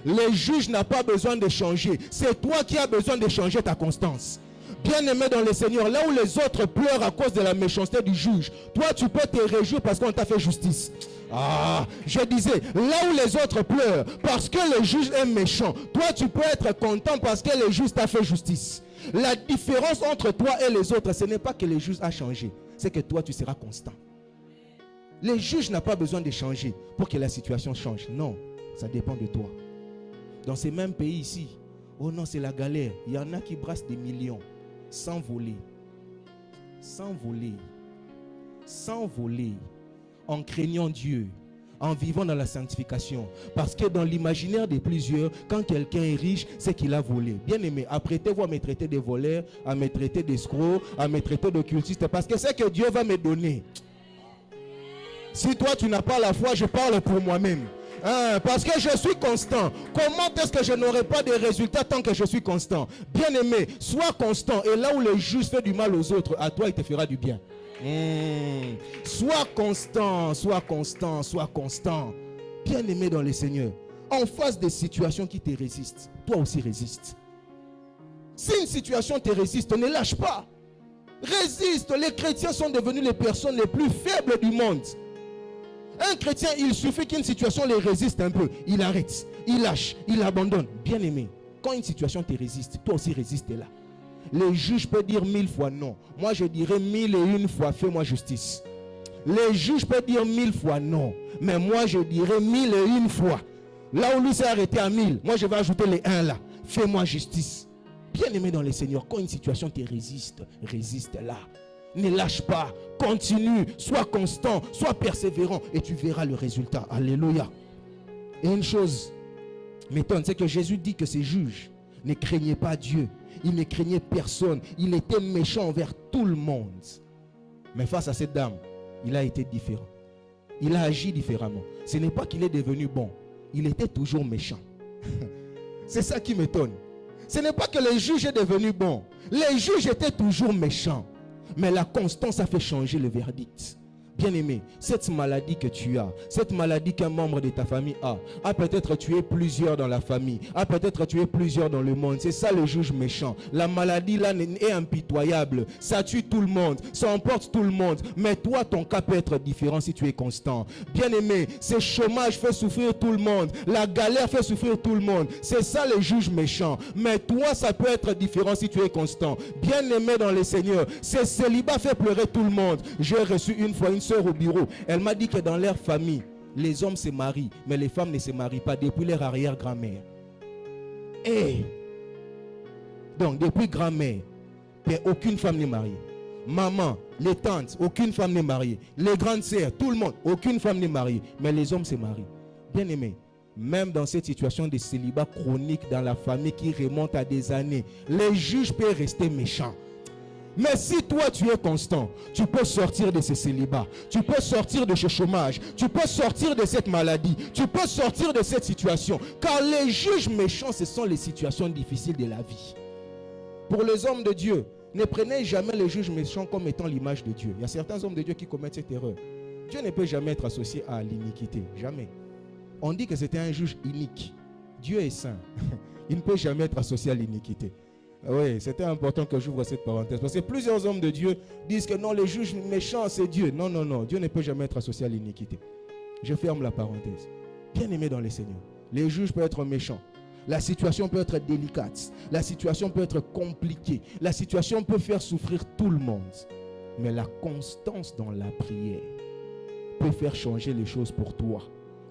Speaker 4: Les juges n'ont pas besoin de changer. C'est toi qui as besoin de changer ta constance. Bien-aimé dans le Seigneur, là où les autres pleurent à cause de la méchanceté du juge, toi tu peux te réjouir parce qu'on t'a fait justice. Ah, je disais, là où les autres pleurent parce que le juge est méchant, toi tu peux être content parce que le juge t'a fait justice. La différence entre toi et les autres, ce n'est pas que le juge a changé, c'est que toi tu seras constant. Le juge n'a pas besoin de changer pour que la situation change. Non, ça dépend de toi. Dans ces mêmes pays ici, oh non, c'est la galère. Il y en a qui brassent des millions sans voler. Sans voler. Sans voler. En craignant Dieu. En vivant dans la sanctification. Parce que dans l'imaginaire de plusieurs, quand quelqu'un est riche, c'est qu'il a volé. Bien aimé, apprêtez-vous à me traiter de voleur, à me traiter d'escroc, à me traiter d'occultiste. Parce que c'est que Dieu va me donner. Si toi tu n'as pas la foi, je parle pour moi-même. Parce que je suis constant. Comment est-ce que je n'aurai pas de résultats tant que je suis constant? Bien-aimé, sois constant. Et là où le juste fait du mal aux autres, à toi il te fera du bien. Sois constant, sois constant, sois constant. Bien-aimé dans le Seigneur, en face des situations qui te résistent, toi aussi résiste. Si une situation te résiste, ne lâche pas. Résiste. Les chrétiens sont devenus les personnes les plus faibles du monde. Un chrétien, il suffit qu'une situation les résiste un peu. Il arrête, il lâche, il abandonne. Bien-aimé, quand une situation te résiste, toi aussi résiste là. Les juges peuvent dire 1000 fois non. Moi, je dirais 1001 fois, fais-moi justice. Les juges peuvent dire 1000 fois non. Mais moi, je dirais 1001 fois. Là où lui s'est arrêté à 1000, moi, je vais ajouter les 1 là. Fais-moi justice. Bien-aimé dans le Seigneur, quand une situation te résiste, résiste là. Ne lâche pas, continue, sois constant, sois persévérant et tu verras le résultat. Alléluia. Et une chose m'étonne, c'est que Jésus dit que ces juges ne craignaient pas Dieu. Ils ne craignaient personne. Il était méchant envers tout le monde. Mais face à cette dame, il a été différent. Il a agi différemment. Ce n'est pas qu'il est devenu bon. Il était toujours méchant. C'est ça qui m'étonne. Ce n'est pas que le juge est devenu bon. Les juges étaient toujours méchants. Mais la constance a fait changer le verdict. Bien-aimé, cette maladie que tu as, cette maladie qu'un membre de ta famille a peut-être tué plusieurs dans la famille, a peut-être tué plusieurs dans le monde. C'est ça le juge méchant. La maladie là est impitoyable. Ça tue tout le monde, ça emporte tout le monde. Mais toi, ton cas peut être différent si tu es constant. Bien-aimé, ce chômage fait souffrir tout le monde. La galère fait souffrir tout le monde. C'est ça le juge méchant. Mais toi, ça peut être différent si tu es constant. Bien-aimé dans le Seigneur, ce célibat fait pleurer tout le monde. J'ai reçu une fois une soeur au bureau, elle m'a dit que dans leur famille, les hommes se marient, mais les femmes ne se marient pas depuis leur arrière-grand-mère. Et donc, depuis grand-mère, aucune femme n'est mariée. Maman, les tantes, aucune femme n'est mariée. Les grandes sœurs, tout le monde, aucune femme n'est mariée. Mais les hommes se marient. Bien aimé, même dans cette situation de célibat chronique dans la famille qui remonte à des années, les juges peuvent rester méchants. Mais si toi tu es constant, tu peux sortir de ce célibat, tu peux sortir de ce chômage, tu peux sortir de cette maladie, tu peux sortir de cette situation. Car les juges méchants, ce sont les situations difficiles de la vie. Pour les hommes de Dieu, ne prenez jamais les juges méchants comme étant l'image de Dieu. Il y a certains hommes de Dieu qui commettent cette erreur. Dieu ne peut jamais être associé à l'iniquité. Jamais. On dit que c'était un juge inique. Dieu est saint. Il ne peut jamais être associé à l'iniquité. Oui, c'était important que j'ouvre cette parenthèse. Parce que plusieurs hommes de Dieu disent que non, les juges méchants, c'est Dieu. Non, non, non. Dieu ne peut jamais être associé à l'iniquité. Je ferme la parenthèse. Bien-aimé dans les Seigneurs, les juges peuvent être méchants. La situation peut être délicate. La situation peut être compliquée. La situation peut faire souffrir tout le monde. Mais la constance dans la prière peut faire changer les choses pour toi,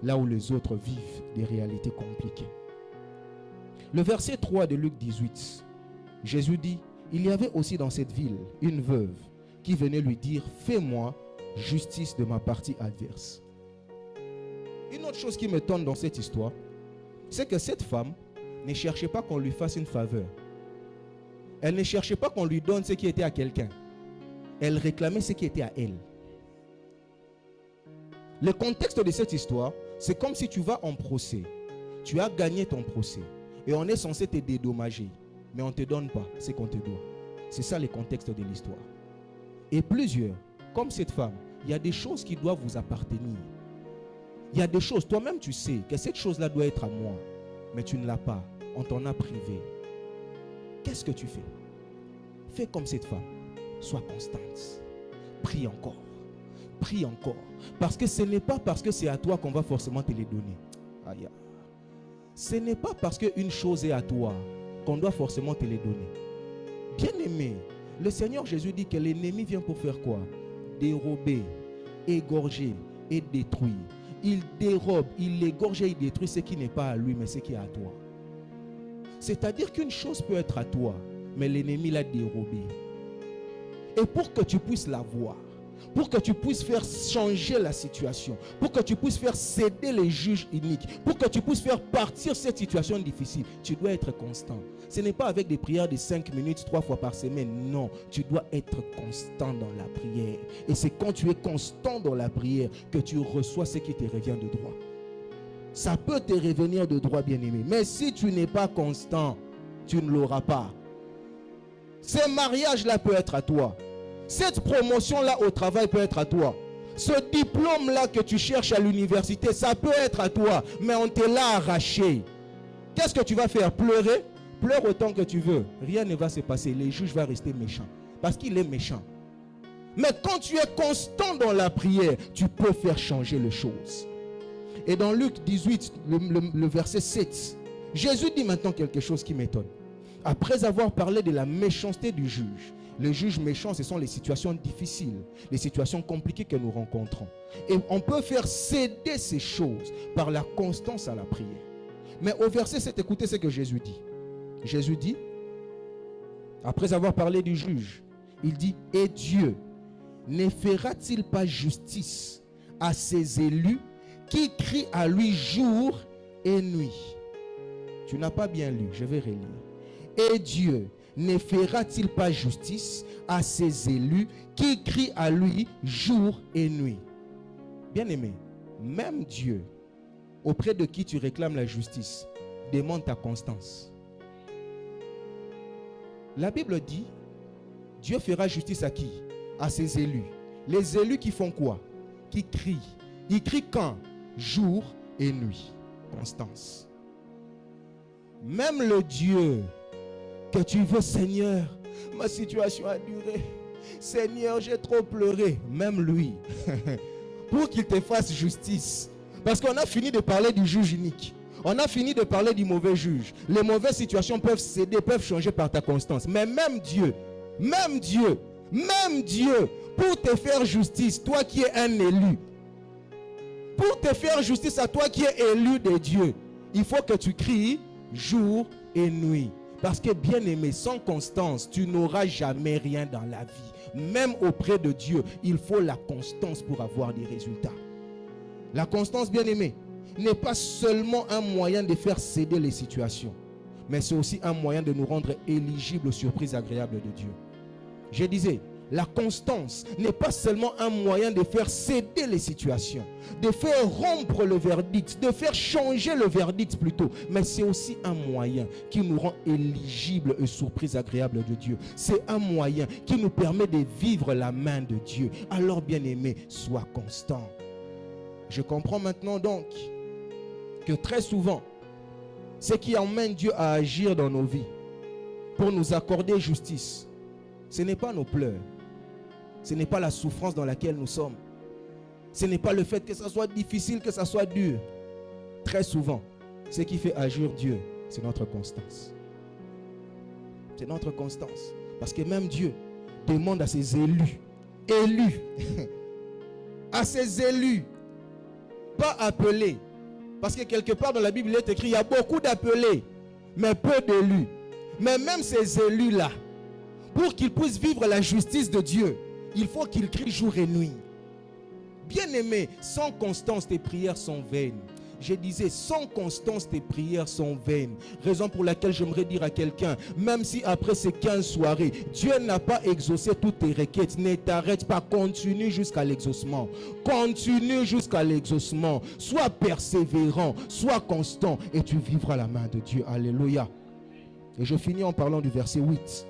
Speaker 4: là où les autres vivent des réalités compliquées. Le verset 3 de Luc 18, Jésus dit, il y avait aussi dans cette ville une veuve qui venait lui dire, fais-moi justice de ma partie adverse. Une autre chose qui m'étonne dans cette histoire, c'est que cette femme ne cherchait pas qu'on lui fasse une faveur. Elle ne cherchait pas qu'on lui donne ce qui était à quelqu'un. Elle réclamait ce qui était à elle. Le contexte de cette histoire, c'est comme si tu vas en procès. Tu as gagné ton procès et on est censé te dédommager, mais on ne te donne pas ce qu'on te doit. C'est ça le contexte de l'histoire. Et plusieurs, comme cette femme, il y a des choses qui doivent vous appartenir. Il y a des choses, toi-même tu sais que cette chose-là doit être à moi, mais tu ne l'as pas, on t'en a privé. Qu'est-ce que tu fais? Fais comme cette femme, sois constante. Prie encore, prie encore. Parce que ce n'est pas parce que c'est à toi qu'on va forcément te les donner. Aïe. Ce n'est pas parce qu'une chose est à toi qu'on doit forcément te les donner. Bien-aimé, le Seigneur Jésus dit que l'ennemi vient pour faire quoi? Dérober, égorger et détruire. Il dérobe, il égorge et il détruit ce qui n'est pas à lui, mais ce qui est à toi. C'est-à-dire qu'une chose peut être à toi, mais l'ennemi l'a dérobée. Et pour que tu puisses la voir, pour que tu puisses faire changer la situation, pour que tu puisses faire céder les juges iniques, pour que tu puisses faire partir cette situation difficile, tu dois être constant. Ce n'est pas avec des prières de 5 minutes, 3 fois par semaine. Non, tu dois être constant dans la prière. Et c'est quand tu es constant dans la prière que tu reçois ce qui te revient de droit. Ça peut te revenir de droit, bien-aimé. Mais si tu n'es pas constant, tu ne l'auras pas. Ce mariage-là peut être à toi. Cette promotion-là au travail peut être à toi. Ce diplôme-là que tu cherches à l'université, ça peut être à toi, mais on te l'a arraché. Qu'est-ce que tu vas faire? Pleurer? Pleure autant que tu veux. Rien ne va se passer. Les juges vont rester méchants. Parce qu'il est méchant. Mais quand tu es constant dans la prière, tu peux faire changer les choses. Et dans Luc 18, le verset 7, Jésus dit maintenant quelque chose qui m'étonne. Après avoir parlé de la méchanceté du juge, les juges méchants, ce sont les situations difficiles, les situations compliquées que nous rencontrons. Et on peut faire céder ces choses par la constance à la prière. Mais au verset 7, écoutez ce que Jésus dit. Jésus dit, après avoir parlé du juge, il dit, et Dieu ne fera-t-il pas justice à ses élus qui crient à lui jour et nuit? Tu n'as pas bien lu, je vais relire. Et Dieu ne fera-t-il pas justice à ses élus qui crient à lui jour et nuit? Bien-aimé, même Dieu, auprès de qui tu réclames la justice, demande ta constance. La Bible dit, Dieu fera justice à qui? À ses élus. Les élus qui font quoi? Qui crient. Ils crient quand? Jour et nuit. Constance. Même le Dieu que tu veux, Seigneur, ma situation a duré. Seigneur, j'ai trop pleuré. Même lui, pour qu'il te fasse justice. Parce qu'on a fini de parler du juge unique. On a fini de parler du mauvais juge. Les mauvaises situations peuvent céder, peuvent changer par ta constance. Mais même Dieu, pour te faire justice, toi qui es un élu, pour te faire justice à toi qui es élu de Dieu, il faut que tu cries jour et nuit. Parce que bien aimé, sans constance, tu n'auras jamais rien dans la vie. Même auprès de Dieu, il faut la constance pour avoir des résultats. La constance, bien aimé, n'est pas seulement un moyen de faire céder les situations, mais c'est aussi un moyen de nous rendre éligibles aux surprises agréables de Dieu. Je disais, La constance n'est pas seulement un moyen de faire céder les situations, de faire rompre le verdict, de faire changer le verdict plutôt, mais c'est aussi un moyen qui nous rend éligibles aux surprises agréables de Dieu. C'est un moyen qui nous permet de vivre la main de Dieu. Alors, bien-aimé, sois constant. Je comprends maintenant donc que très souvent, ce qui emmène Dieu à agir dans nos vies pour nous accorder justice, ce n'est pas nos pleurs. Ce n'est pas la souffrance dans laquelle nous sommes. Ce n'est pas le fait que ça soit difficile, que ça soit dur. Très souvent, ce qui fait agir Dieu, c'est notre constance. C'est notre constance. Parce que même Dieu demande à ses élus, à ses élus, pas appelés. Parce que quelque part dans la Bible, il est écrit, il y a beaucoup d'appelés, mais peu d'élus. Mais même ces élus-là, pour qu'ils puissent vivre la justice de Dieu, il faut qu'ils crient jour et nuit. Bien-aimé, sans constance, tes prières sont vaines. Je disais, sans constance, tes prières sont vaines. Raison pour laquelle j'aimerais dire à quelqu'un, même si après ces 15 soirées, Dieu n'a pas exaucé toutes tes requêtes, ne t'arrête pas, continue jusqu'à l'exaucement. Continue jusqu'à l'exaucement. Sois persévérant, sois constant et tu vivras la main de Dieu. Alléluia. Et je finis en parlant du verset 8.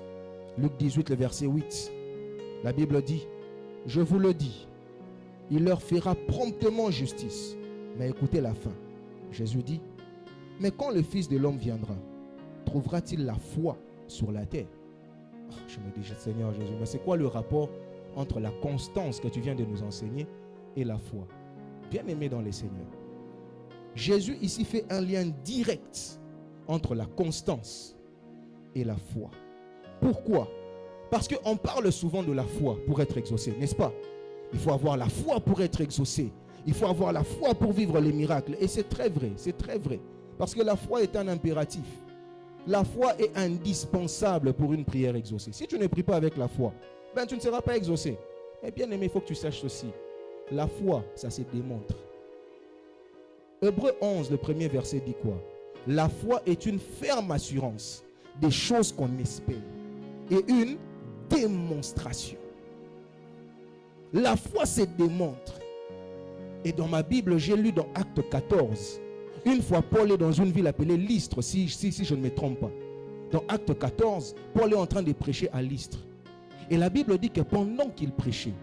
Speaker 4: Luc 18, le verset 8. La Bible dit, je vous le dis, il leur fera promptement justice. Mais écoutez la fin. Jésus dit, mais quand le Fils de l'homme viendra, trouvera-t-il la foi sur la terre? Je me dis, Seigneur Jésus, mais c'est quoi le rapport entre la constance que tu viens de nous enseigner et la foi? Bien-aimé dans les Seigneurs, Jésus ici fait un lien direct entre la constance et la foi. Pourquoi? Parce qu'on parle souvent de la foi pour être exaucé, n'est-ce pas? Il faut avoir la foi pour être exaucé. Il faut avoir la foi pour vivre les miracles. Et c'est très vrai, c'est très vrai. Parce que la foi est un impératif. La foi est indispensable pour une prière exaucée. Si tu ne pries pas avec la foi, ben tu ne seras pas exaucé. Mais bien aimé, il faut que tu saches ceci. La foi, ça se démontre. Hébreux 11, le premier verset dit quoi? La foi est une ferme assurance des choses qu'on espère et une démonstration. La foi se démontre. Et dans ma Bible, j'ai lu dans Acte 14. Une fois, Paul est dans une ville appelée Lystre, si je ne me trompe pas. Dans Acte 14, Paul est en train de prêcher à Lystre. Et la Bible dit que pendant qu'il prêchait,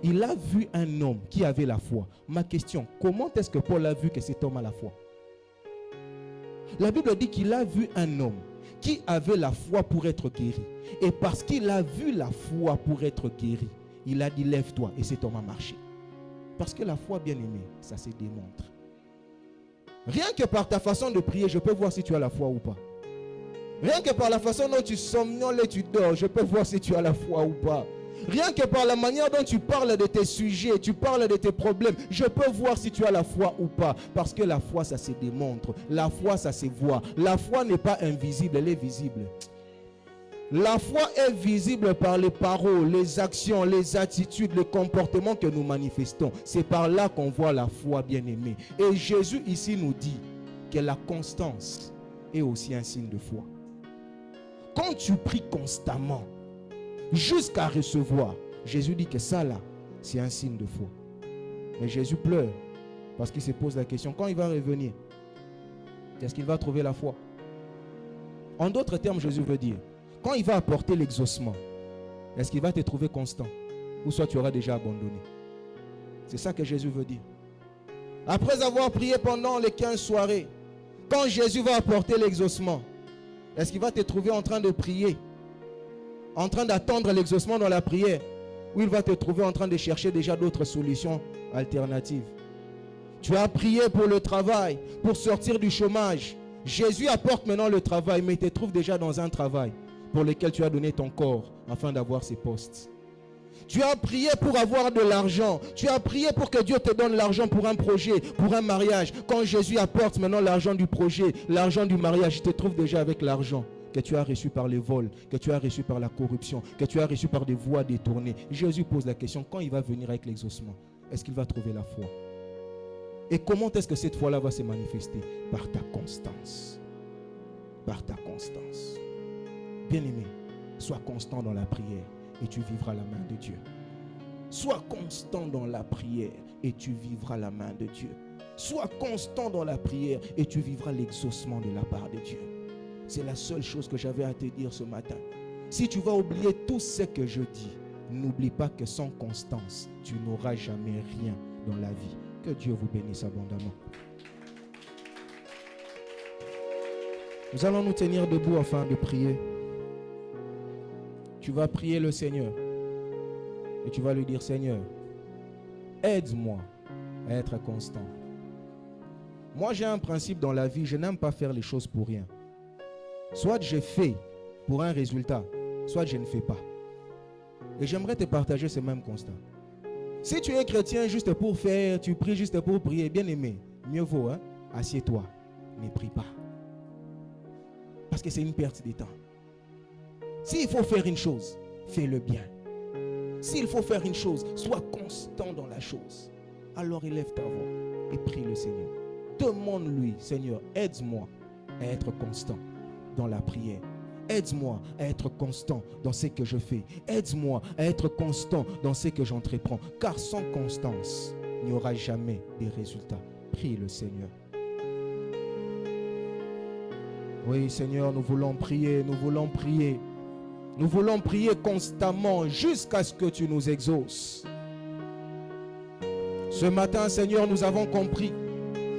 Speaker 4: il a vu un homme qui avait la foi. Ma question, comment est-ce que Paul a vu que cet homme a la foi? La Bible dit qu'il a vu un homme qui avait la foi pour être guéri. Et parce qu'il a vu la foi pour être guéri, il a dit lève-toi et cet homme a marché. Parce que la foi, bien aimée, ça se démontre. Rien que par ta façon de prier, je peux voir si tu as la foi ou pas. Rien que par la façon dont tu somnoles et tu dors, je peux voir si tu as la foi ou pas. Rien que par la manière dont tu parles de tes sujets, tu parles de tes problèmes, je peux voir si tu as la foi ou pas. Parce que la foi, ça se démontre. La foi, ça se voit. La foi n'est pas invisible, elle est visible. La foi est visible par les paroles, les actions, les attitudes, les comportements que nous manifestons. C'est par là qu'on voit la foi, bien-aimée. Et Jésus ici nous dit que la constance est aussi un signe de foi. Quand tu pries constamment, jusqu'à recevoir, Jésus dit que ça là, c'est un signe de foi. Mais Jésus pleure parce qu'il se pose la question, quand il va revenir, est-ce qu'il va trouver la foi? En d'autres termes, Jésus veut dire, quand il va apporter l'exaucement, est-ce qu'il va te trouver constant? Ou soit tu auras déjà abandonné? C'est ça que Jésus veut dire. Après avoir prié pendant les 15 soirées, quand Jésus va apporter l'exaucement, est-ce qu'il va te trouver en train de prier, en train d'attendre l'exaucement dans la prière, ou il va te trouver en train de chercher déjà d'autres solutions alternatives? Tu as prié pour le travail, pour sortir du chômage. Jésus apporte maintenant le travail, mais il te trouve déjà dans un travail pour lequel tu as donné ton corps afin d'avoir ces postes. Tu as prié pour avoir de l'argent. Tu as prié pour que Dieu te donne l'argent pour un projet, pour un mariage. Quand Jésus apporte maintenant l'argent du projet, l'argent du mariage, il te trouve déjà avec l'argent que tu as reçu par les vols, que tu as reçu par la corruption, que tu as reçu par des voies détournées. Jésus pose la question, quand il va venir avec l'exaucement, est-ce qu'il va trouver la foi? Et comment est-ce que cette foi-là va se manifester? Par ta constance. Par ta constance. Bien-aimé, sois constant dans la prière. et tu vivras la main de Dieu. Sois constant dans la prière et tu vivras la main de Dieu. Sois constant dans la prière et tu vivras l'exaucement de la part de Dieu. C'est la seule chose que j'avais à te dire ce matin. Si tu vas oublier tout ce que je dis, n'oublie pas que sans constance, tu n'auras jamais rien dans la vie. Que Dieu vous bénisse abondamment. Nous allons nous tenir debout afin de prier. Tu vas prier le Seigneur et tu vas lui dire: Seigneur, aide-moi à être constant. Moi, j'ai un principe dans la vie, je n'aime pas faire les choses pour rien. Soit je fais pour un résultat, soit je ne fais pas. Et j'aimerais te partager ce même constat. Si tu es chrétien juste pour faire, tu pries juste pour prier, bien aimé, mieux vaut, assieds-toi, ne prie pas. Parce que c'est une perte de temps. S'il faut faire une chose, fais-le bien. S'il faut faire une chose, sois constant dans la chose. Alors élève ta voix et prie le Seigneur. Demande-lui: Seigneur, aide-moi à être constant dans la prière. Aide-moi à être constant dans ce que je fais. Aide-moi à être constant dans ce que j'entreprends. Car sans constance, il n'y aura jamais de résultats. Prie le Seigneur. Oui, Seigneur, nous voulons prier, nous voulons prier. Nous voulons prier constamment jusqu'à ce que tu nous exauces. Ce matin, Seigneur, nous avons compris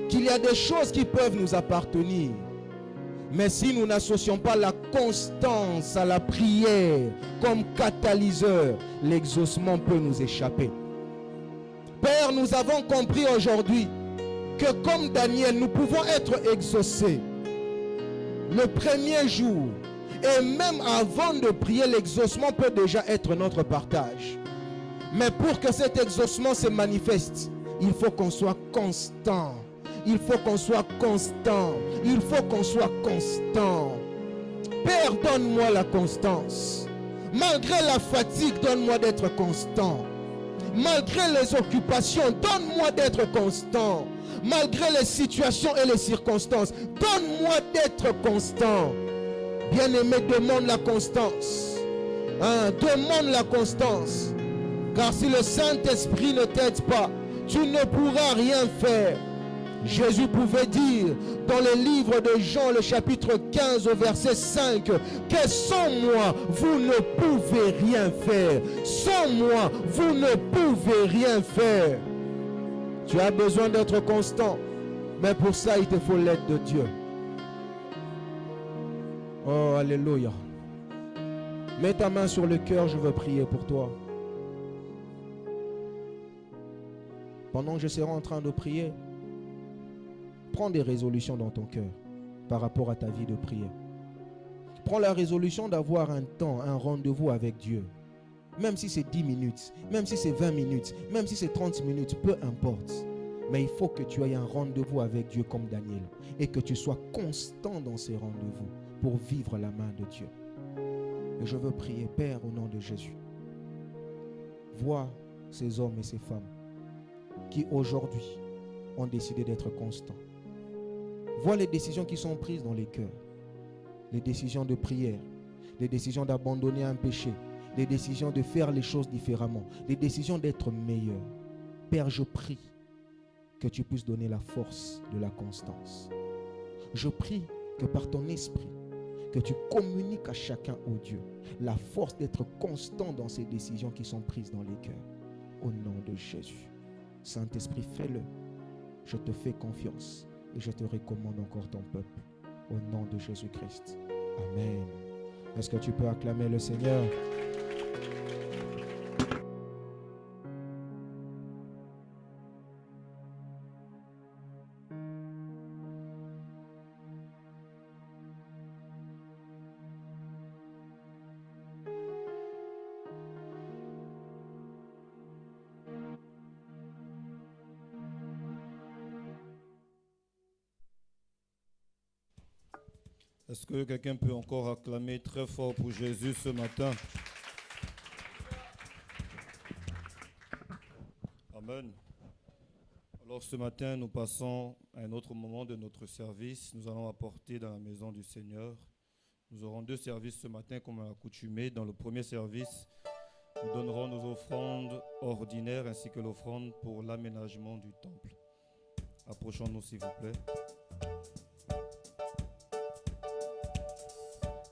Speaker 4: qu'il y a des choses qui peuvent nous appartenir. Mais si nous n'associons pas la constance à la prière comme catalyseur, l'exaucement peut nous échapper. Père, nous avons compris aujourd'hui que comme Daniel, nous pouvons être exaucés le premier jour. Et même avant de prier, l'exaucement peut déjà être notre partage. Mais pour que cet exaucement se manifeste, il faut qu'on soit constant. Il faut qu'on soit constant. Il faut qu'on soit constant. Père, donne-moi la constance. Malgré la fatigue, donne-moi d'être constant. Malgré les occupations, donne-moi d'être constant. Malgré les situations et les circonstances, donne-moi d'être constant. Bien-aimé, demande la constance. Demande la constance. Car si le Saint-Esprit ne t'aide pas, tu ne pourras rien faire. Jésus pouvait dire dans le livre de Jean, le chapitre 15, au verset 5, que sans moi, vous ne pouvez rien faire. Sans moi, vous ne pouvez rien faire. Tu as besoin d'être constant, mais pour ça, il te faut l'aide de Dieu. Oh, alléluia. Mets ta main sur le cœur, je veux prier pour toi. Pendant que je serai en train de prier, prends des résolutions dans ton cœur par rapport à ta vie de prière. Prends la résolution d'avoir un temps, un rendez-vous avec Dieu. Même si c'est 10 minutes, même si c'est 20 minutes, même si c'est 30 minutes, peu importe. Mais il faut que tu aies un rendez-vous avec Dieu comme Daniel et que tu sois constant dans ces rendez-vous pour vivre la main de Dieu. Et je veux prier, Père, au nom de Jésus. Vois ces hommes et ces femmes qui aujourd'hui ont décidé d'être constants. Vois les décisions qui sont prises dans les cœurs. Les décisions de prière, les décisions d'abandonner un péché, les décisions de faire les choses différemment, les décisions d'être meilleur. Père, je prie que tu puisses donner la force de la constance. Je prie que par ton esprit, que tu communiques à chacun, ô Dieu, la force d'être constant dans ces décisions qui sont prises dans les cœurs. Au nom de Jésus. Saint-Esprit, fais-le. Je te fais confiance et je te recommande encore ton peuple. Au nom de Jésus-Christ. Amen. Est-ce que tu peux acclamer le Seigneur?
Speaker 1: Est-ce que quelqu'un peut encore acclamer très fort pour Jésus ce matin? Amen. Alors ce matin, nous passons à un autre moment de notre service. Nous allons apporter dans la maison du Seigneur. Nous aurons deux services ce matin comme à l'accoutumée. Dans le premier service, Nous donnerons nos offrandes ordinaires ainsi que l'offrande pour l'aménagement du temple. Approchons-nous s'il vous plaît.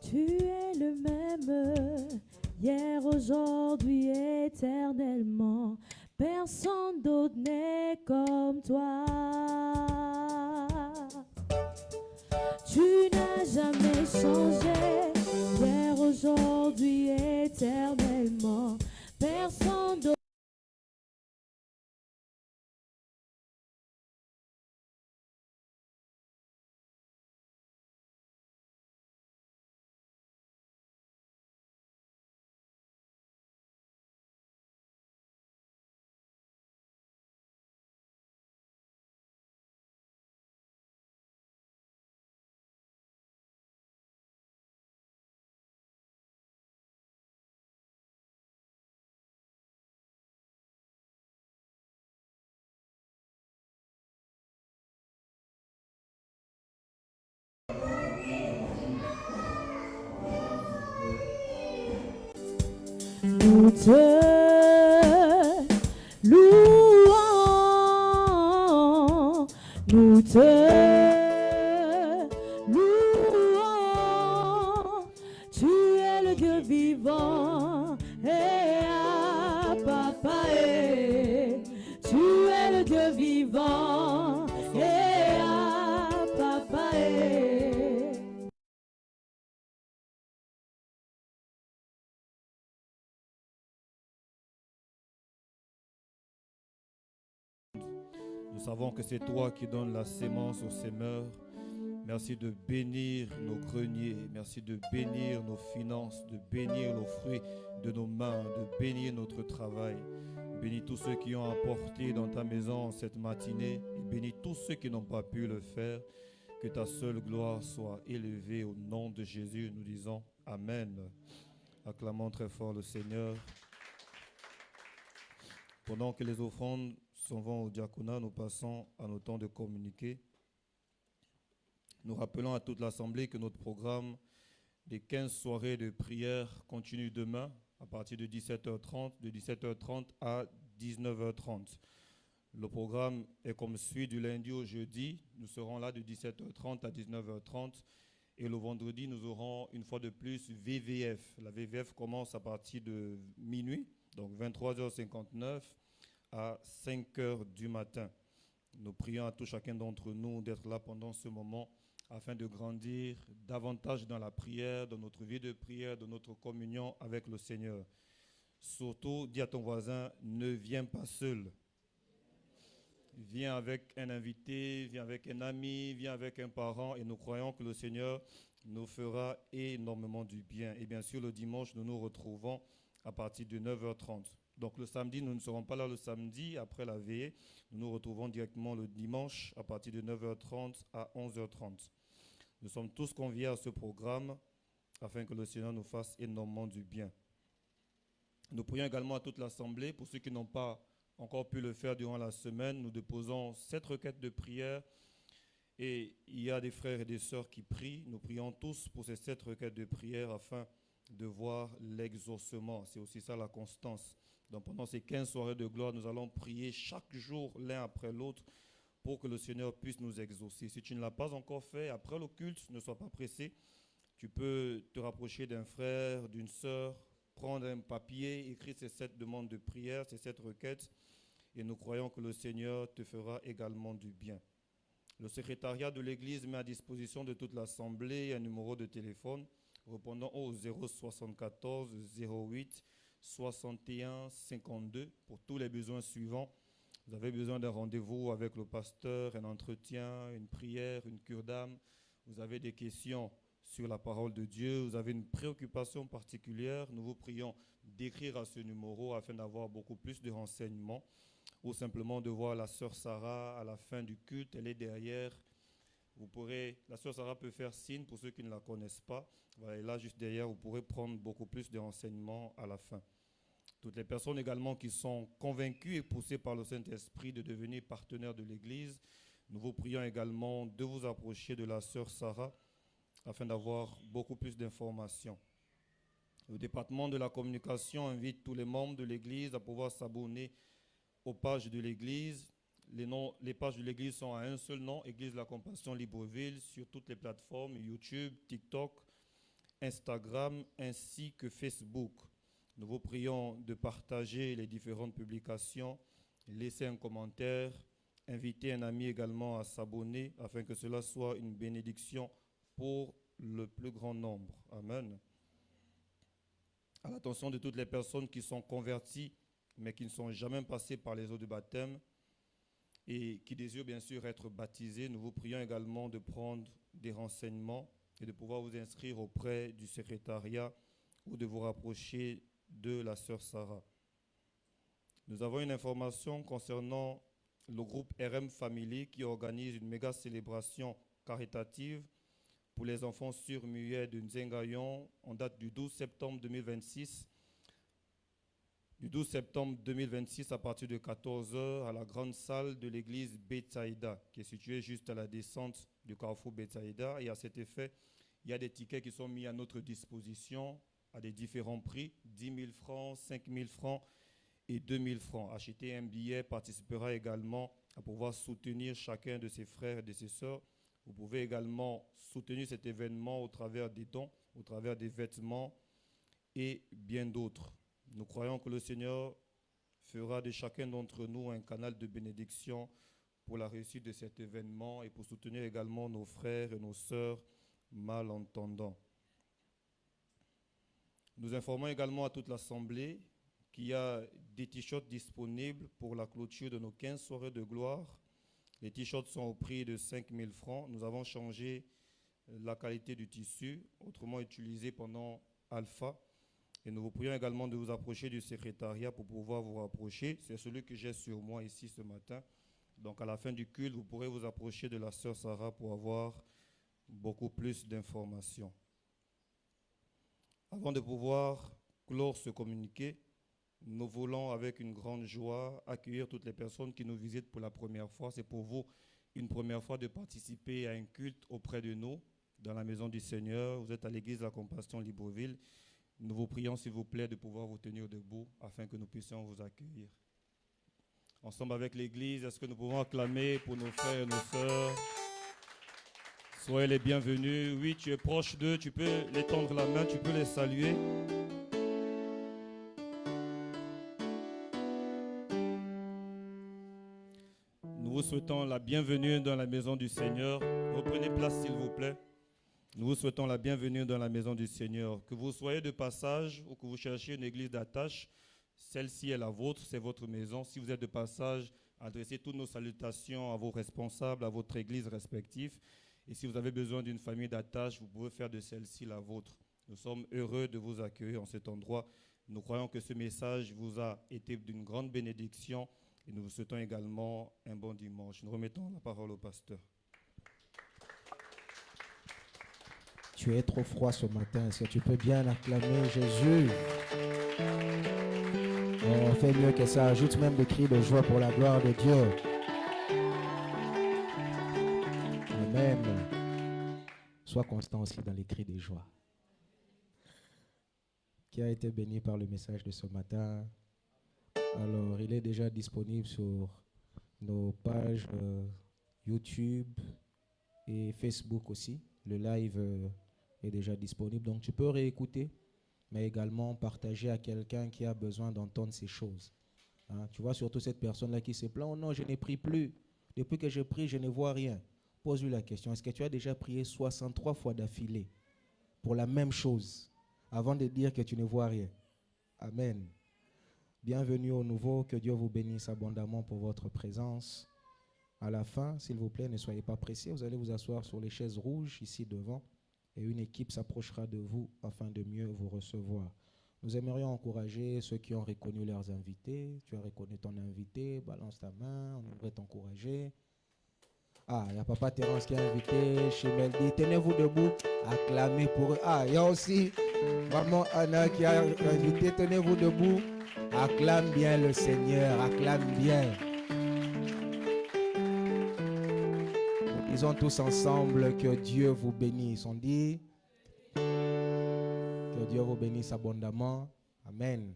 Speaker 2: Tu es le même, hier, aujourd'hui, éternellement. Personne d'autre n'est comme toi. Tu n'as jamais changé, hier, aujourd'hui, éternellement. Personne d'autre. Nous te louons, nous te louons. Tu es le Dieu vivant, papa, tu es le Dieu vivant, papa.
Speaker 1: Nous savons que c'est toi qui donnes la sémence aux semeurs. Merci de bénir nos greniers, merci de bénir nos finances, de bénir nos fruits de nos mains, de bénir notre travail. Bénis tous ceux qui ont apporté dans ta maison cette matinée et bénis tous ceux qui n'ont pas pu le faire. Que ta seule gloire soit élevée au nom de Jésus. Nous disons Amen. Acclamons très fort le Seigneur. Pendant que les offrandes s'en vont au diaconat, nous passons à nos temps de communiquer. Nous rappelons à toute l'Assemblée que notre programme des 15 soirées de prière continue demain à partir de 17h30, de 17h30 à 19h30. Le programme est comme suit du lundi au jeudi. Nous serons là de 17h30 à 19h30. Et le vendredi, nous aurons une fois de plus VVF. La VVF commence à partir de minuit, donc 23h59 à 5h du matin. Nous prions à tout chacun d'entre nous d'être là pendant ce moment afin de grandir davantage dans la prière, dans notre vie de prière, dans notre communion avec le Seigneur. Surtout, dis à ton voisin, ne viens pas seul. Viens avec un invité, viens avec un ami, viens avec un parent et nous croyons que le Seigneur nous fera énormément du bien. Et bien sûr, le dimanche, nous nous retrouvons à partir de 9h30. Donc le samedi, nous ne serons pas là le samedi après la veillée. Nous nous retrouvons directement le dimanche à partir de 9h30 à 11h30. Nous sommes tous conviés à ce programme afin que le Seigneur nous fasse énormément du bien. Nous prions également à toute l'Assemblée. Pour ceux qui n'ont pas encore pu le faire durant la semaine, nous déposons 7 requêtes de prière. Et il y a des frères et des sœurs qui prient. Nous prions tous pour ces 7 requêtes de prière afin de voir l'exaucement. C'est aussi ça la constance. Donc pendant ces 15 soirées de gloire, nous allons prier chaque jour l'un après l'autre pour que le Seigneur puisse nous exaucer. Si tu ne l'as pas encore fait, après le culte, ne sois pas pressé. Tu peux te rapprocher d'un frère, d'une sœur, prendre un papier, écrire ces 7 demandes de prière, ces 7 requêtes, et nous croyons que le Seigneur te fera également du bien. Le secrétariat de l'Église met à disposition de toute l'Assemblée un numéro de téléphone répondant au 074 08 61 52 pour tous les besoins suivants. Vous avez besoin d'un rendez-vous avec le pasteur, un entretien, une prière, une cure d'âme. Vous avez des questions sur la parole de Dieu. Vous avez une préoccupation particulière. Nous vous prions d'écrire à ce numéro afin d'avoir beaucoup plus de renseignements ou simplement de voir la sœur Sarah à la fin du culte. Elle est derrière. La sœur Sarah peut faire signe pour ceux qui ne la connaissent pas. Voilà, elle est là juste derrière. Vous pourrez prendre beaucoup plus de renseignements à la fin. Toutes les personnes également qui sont convaincues et poussées par le Saint-Esprit de devenir partenaires de l'Église, nous vous prions également de vous approcher de la sœur Sarah afin d'avoir beaucoup plus d'informations. Le département de la communication invite tous les membres de l'Église à pouvoir s'abonner aux pages de l'Église. Les pages de l'Église sont à un seul nom, Église de la Compassion Libreville, sur toutes les plateformes, YouTube, TikTok, Instagram, ainsi que Facebook. Nous vous prions de partager les différentes publications, laisser un commentaire, inviter un ami également à s'abonner, afin que cela soit une bénédiction pour le plus grand nombre. Amen. À l'attention de toutes les personnes qui sont converties, mais qui ne sont jamais passées par les eaux de baptême et qui désirent bien sûr être baptisées, nous vous prions également de prendre des renseignements et de pouvoir vous inscrire auprès du secrétariat ou de vous rapprocher de la sœur Sarah. Nous avons une information concernant le groupe RM Family qui organise une méga célébration caritative pour les enfants surmuets de Nzengayon en date du 12 septembre 2026. Du 12 septembre 2026 à partir de 14h à la grande salle de l'église Betsaïda qui est située juste à la descente du carrefour Betsaïda. Et à cet effet, il y a des tickets qui sont mis à notre disposition à des différents prix, 10 000 francs, 5 000 francs et 2 000 francs. Acheter un billet participera également à pouvoir soutenir chacun de ses frères et de ses sœurs. Vous pouvez également soutenir cet événement au travers des dons, au travers des vêtements et bien d'autres. Nous croyons que le Seigneur fera de chacun d'entre nous un canal de bénédiction pour la réussite de cet événement et pour soutenir également nos frères et nos sœurs malentendants. Nous informons également à toute l'Assemblée qu'il y a des t-shirts disponibles pour la clôture de nos 15 soirées de gloire. Les t-shirts sont au prix de 5 000 francs. Nous avons changé la qualité du tissu, autrement utilisé pendant Alpha. Et nous vous prions également de vous approcher du secrétariat pour pouvoir vous rapprocher. C'est celui que j'ai sur moi ici ce matin. Donc à la fin du culte, vous pourrez vous approcher de la sœur Sarah pour avoir beaucoup plus d'informations. Avant de pouvoir clore ce communiqué, nous voulons avec une grande joie accueillir toutes les personnes qui nous visitent pour la première fois. C'est pour vous une première fois de participer à un culte auprès de nous dans la maison du Seigneur. Vous êtes à l'église de la Compassion Libreville. Nous vous prions s'il vous plaît de pouvoir vous tenir debout afin que nous puissions vous accueillir. Ensemble avec l'église, est-ce que nous pouvons acclamer pour nos frères et nos sœurs? Soyez les bienvenus. Oui, tu es proche d'eux, tu peux les tendre la main, tu peux les saluer. Nous vous souhaitons la bienvenue dans la maison du Seigneur. Reprenez place s'il vous plaît. Nous vous souhaitons la bienvenue dans la maison du Seigneur. Que vous soyez de passage ou que vous cherchiez une église d'attache, celle-ci est la vôtre, c'est votre maison. Si vous êtes de passage, adressez toutes nos salutations à vos responsables, à votre église respective. Et si vous avez besoin d'une famille d'attache, vous pouvez faire de celle-ci la vôtre. Nous sommes heureux de vous accueillir en cet endroit. Nous croyons que ce message vous a été d'une grande bénédiction et nous vous souhaitons également un bon dimanche. Nous remettons la parole au pasteur.
Speaker 4: Tu es trop froid ce matin. Est-ce que tu peux bien acclamer Jésus? On fait mieux que ça. Ajoute même des cris de joie pour la gloire de Dieu. Amen. Sois constant aussi dans les cris de joie. Qui a été béni par le message de ce matin? Alors, il est déjà disponible sur nos pages YouTube et Facebook aussi. Le live est déjà disponible, donc tu peux réécouter, mais également partager à quelqu'un qui a besoin d'entendre ces choses. Hein, tu vois, surtout cette personne-là qui se plaint, oh non, je n'ai pris plus. Depuis que je prie, je ne vois rien. Pose-lui la question, est-ce que tu as déjà prié 63 fois d'affilée pour la même chose avant de dire que tu ne vois rien? Amen. Bienvenue au nouveau, que Dieu vous bénisse abondamment pour votre présence. À la fin, s'il vous plaît, ne soyez pas pressés, vous allez vous asseoir sur les chaises rouges ici devant et une équipe s'approchera de vous afin de mieux vous recevoir. Nous aimerions encourager ceux qui ont reconnu leurs invités. Tu as reconnu ton invité, balance ta main, on aimerait t'encourager. Ah, il y a Papa Terence qui a invité, Chimel dit, tenez-vous debout, acclamez pour eux. Ah, il y a aussi Maman Anna qui a invité, tenez-vous debout, acclame bien le Seigneur, acclame bien. Disons tous ensemble que Dieu vous bénisse. On dit Que Dieu vous bénisse abondamment. Amen.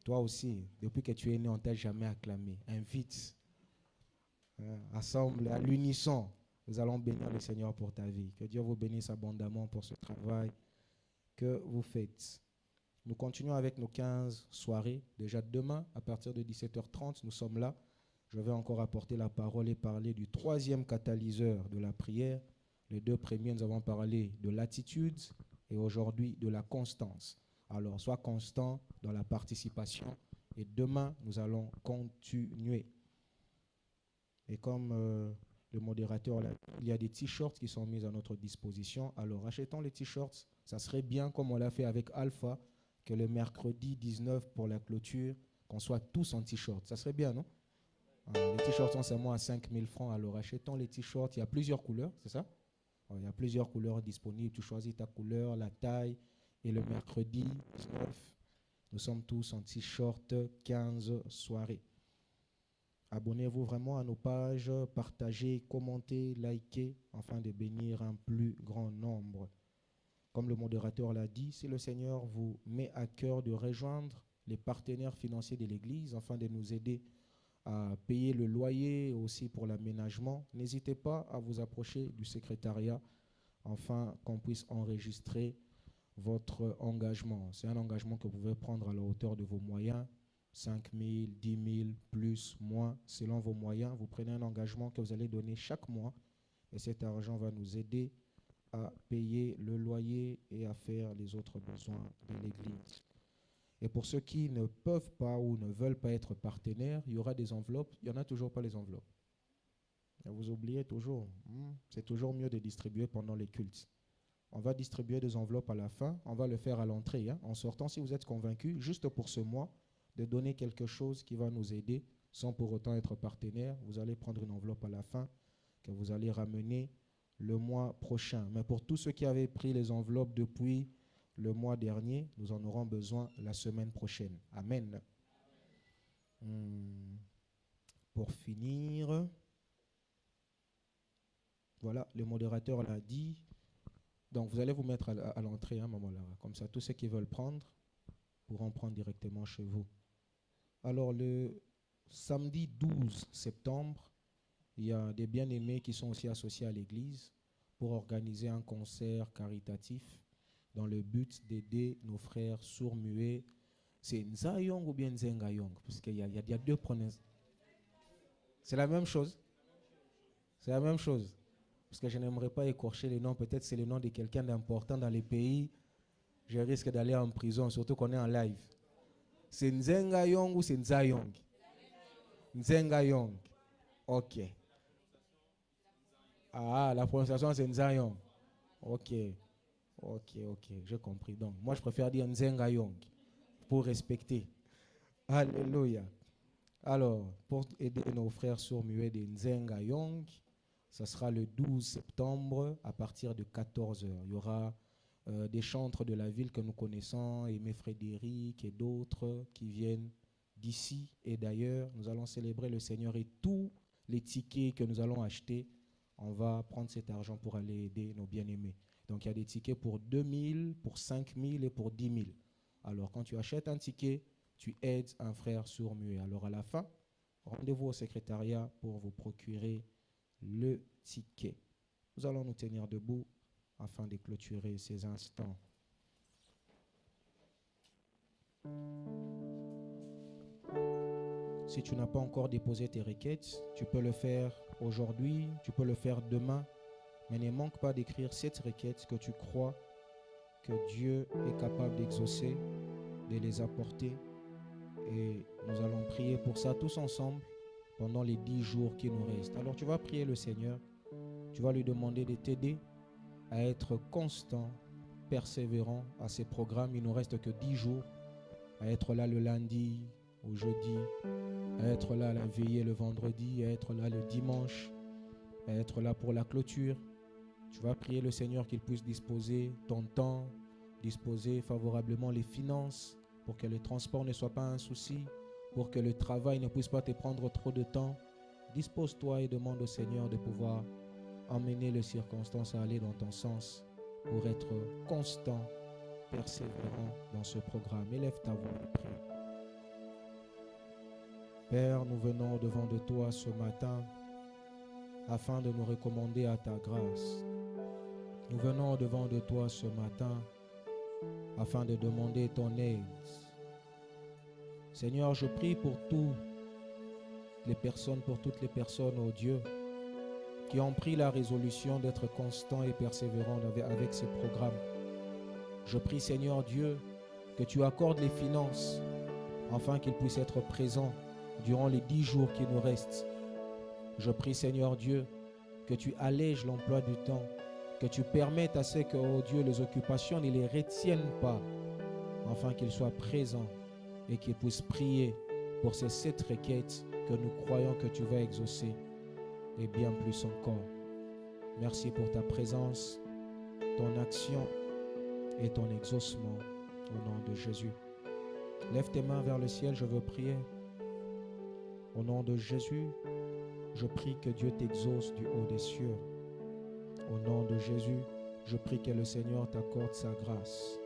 Speaker 4: Toi aussi, depuis que tu es né, on ne t'a jamais acclamé. Invite. Assemble à l'unisson. Nous allons bénir le Seigneur pour ta vie. Que Dieu vous bénisse abondamment pour ce travail que vous faites. Nous continuons avec nos 15 soirées. Déjà demain, à partir de 17h30, nous sommes là. Je vais encore apporter la parole et parler du 3e catalyseur de la prière. Les 2 premiers, nous avons parlé de l'attitude et aujourd'hui de la constance. Alors, sois constant dans la participation et demain, nous allons continuer. Et comme le modérateur, il y a des t-shirts qui sont mis à notre disposition. Alors, achetons les t-shirts. Ça serait bien, comme on l'a fait avec Alpha, que le mercredi 19 pour la clôture, qu'on soit tous en t-shirt. Ça serait bien, non? Les t-shirts sont seulement à 5 000 francs. Alors, achetons les t-shirts. Il y a plusieurs couleurs, c'est ça? Il y a plusieurs couleurs disponibles. Tu choisis ta couleur, la taille. Et le mercredi 19, nous sommes tous en t-shirt 15 soirées. Abonnez-vous vraiment à nos pages, partagez, commentez, likez, afin de bénir un plus grand nombre. Comme le modérateur l'a dit, si le Seigneur vous met à cœur de rejoindre les partenaires financiers de l'Église, afin de nous aider à payer le loyer aussi pour l'aménagement, n'hésitez pas à vous approcher du secrétariat, afin qu'on puisse enregistrer votre engagement. C'est un engagement que vous pouvez prendre à la hauteur de vos moyens, 5 000, 10 000, plus, moins, selon vos moyens. Vous prenez un engagement que vous allez donner chaque mois et cet argent va nous aider à payer le loyer et à faire les autres besoins de l'Église. Et pour ceux qui ne peuvent pas ou ne veulent pas être partenaires, il y aura des enveloppes. Il n'y en a toujours pas les enveloppes. Vous oubliez toujours. C'est toujours mieux de distribuer pendant les cultes. On va distribuer des enveloppes à la fin. On va le faire à l'entrée. En sortant, si vous êtes convaincus, juste pour ce mois, de donner quelque chose qui va nous aider sans pour autant être partenaire. Vous allez prendre une enveloppe à la fin que vous allez ramener le mois prochain. Mais pour tous ceux qui avaient pris les enveloppes depuis le mois dernier, nous en aurons besoin la semaine prochaine. Amen. Pour finir, voilà, le modérateur l'a dit. Donc, vous allez vous mettre à l'entrée, Maman Lara. Comme ça, tous ceux qui veulent prendre pourront prendre directement chez vous. Alors, le samedi 12 septembre, il y a des bien-aimés qui sont aussi associés à l'église pour organiser un concert caritatif dans le but d'aider nos frères sourds-muets. C'est Nzayong ou bien Nzengayong? Parce qu'il y a 2 prononciations. C'est la même chose. C'est la même chose. Parce que je n'aimerais pas écorcher les noms. Peut-être c'est le nom de quelqu'un d'important dans les pays. Je risque d'aller en prison, surtout qu'on est en live. C'est Nzengayong ou c'est Nzayong? Nzengayong. Ok. Ah, la prononciation c'est Nzayong. Ok. J'ai compris. Donc, moi je préfère dire Nzengayong pour respecter. Alléluia. Alors, pour aider nos frères sourds-muets de Nzengayong, ça sera le 12 septembre à partir de 14h. Il y aura des chantres de la ville que nous connaissons, Aimé Frédéric et d'autres qui viennent d'ici et d'ailleurs. Nous allons célébrer le Seigneur et tous les tickets que nous allons acheter, on va prendre cet argent pour aller aider nos bien-aimés. Donc il y a des tickets pour 2 000, pour 5 000 et pour 10 000. Alors quand tu achètes un ticket, tu aides un frère sourd-muet. Alors à la fin, rendez-vous au secrétariat pour vous procurer le ticket. Nous allons nous tenir debout afin de clôturer ces instants. Si tu n'as pas encore déposé tes requêtes, tu peux le faire aujourd'hui, tu peux le faire demain, mais ne manque pas d'écrire 7 requêtes que tu crois que Dieu est capable d'exaucer, de les apporter. Et nous allons prier pour ça tous ensemble pendant les 10 jours qui nous restent. Alors tu vas prier le Seigneur, tu vas lui demander de t'aider à être constant, persévérant à ces programmes. Il ne nous reste que 10 jours, à être là le lundi, au jeudi, à être là à la veillée le vendredi, à être là le dimanche, à être là pour la clôture. Tu vas prier le Seigneur qu'il puisse disposer ton temps, disposer favorablement les finances pour que le transport ne soit pas un souci, pour que le travail ne puisse pas te prendre trop de temps. Dispose-toi et demande au Seigneur de pouvoir emmener les circonstances à aller dans ton sens pour être constant, persévérants dans ce programme. Élève ta voix et prie. Père, nous venons devant de toi ce matin afin de nous recommander à ta grâce. Nous venons devant de toi ce matin afin de demander ton aide. Seigneur, je prie pour toutes les personnes, oh Dieu, qui ont pris la résolution d'être constants et persévérants avec ce programme. Je prie, Seigneur Dieu, que tu accordes les finances afin qu'ils puissent être présents durant les 10 jours qui nous restent. Je prie, Seigneur Dieu, que tu allèges l'emploi du temps, que tu permettes à ce que, oh Dieu, les occupations ne les retiennent pas, afin qu'ils soient présents et qu'ils puissent prier pour ces 7 requêtes que nous croyons que tu vas exaucer, et bien plus encore. Merci pour ta présence, ton action et ton exaucement au nom de Jésus. Lève tes mains vers le ciel, je veux prier. Au nom de Jésus, je prie que Dieu t'exauce du haut des cieux. Au nom de Jésus, je prie que le Seigneur t'accorde sa grâce.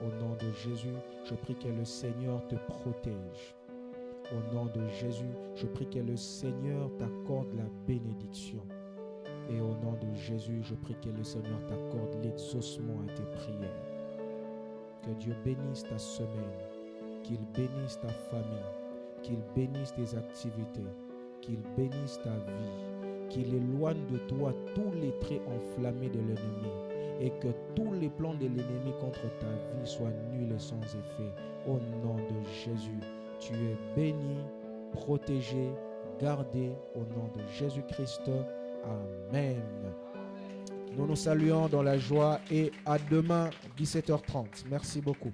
Speaker 4: Au nom de Jésus, je prie que le Seigneur te protège. Au nom de Jésus, je prie que le Seigneur t'accorde la bénédiction. Et au nom de Jésus, je prie que le Seigneur t'accorde l'exaucement à tes prières. Que Dieu bénisse ta semaine, qu'il bénisse ta famille, qu'il bénisse tes activités, qu'il bénisse ta vie, qu'il éloigne de toi tous les traits enflammés de l'ennemi et que tous les plans de l'ennemi contre ta vie soient nuls et sans effet. Au nom de Jésus, tu es béni, protégé, gardé au nom de Jésus-Christ. Amen. Nous nous saluons dans la joie et à demain 17h30. Merci beaucoup.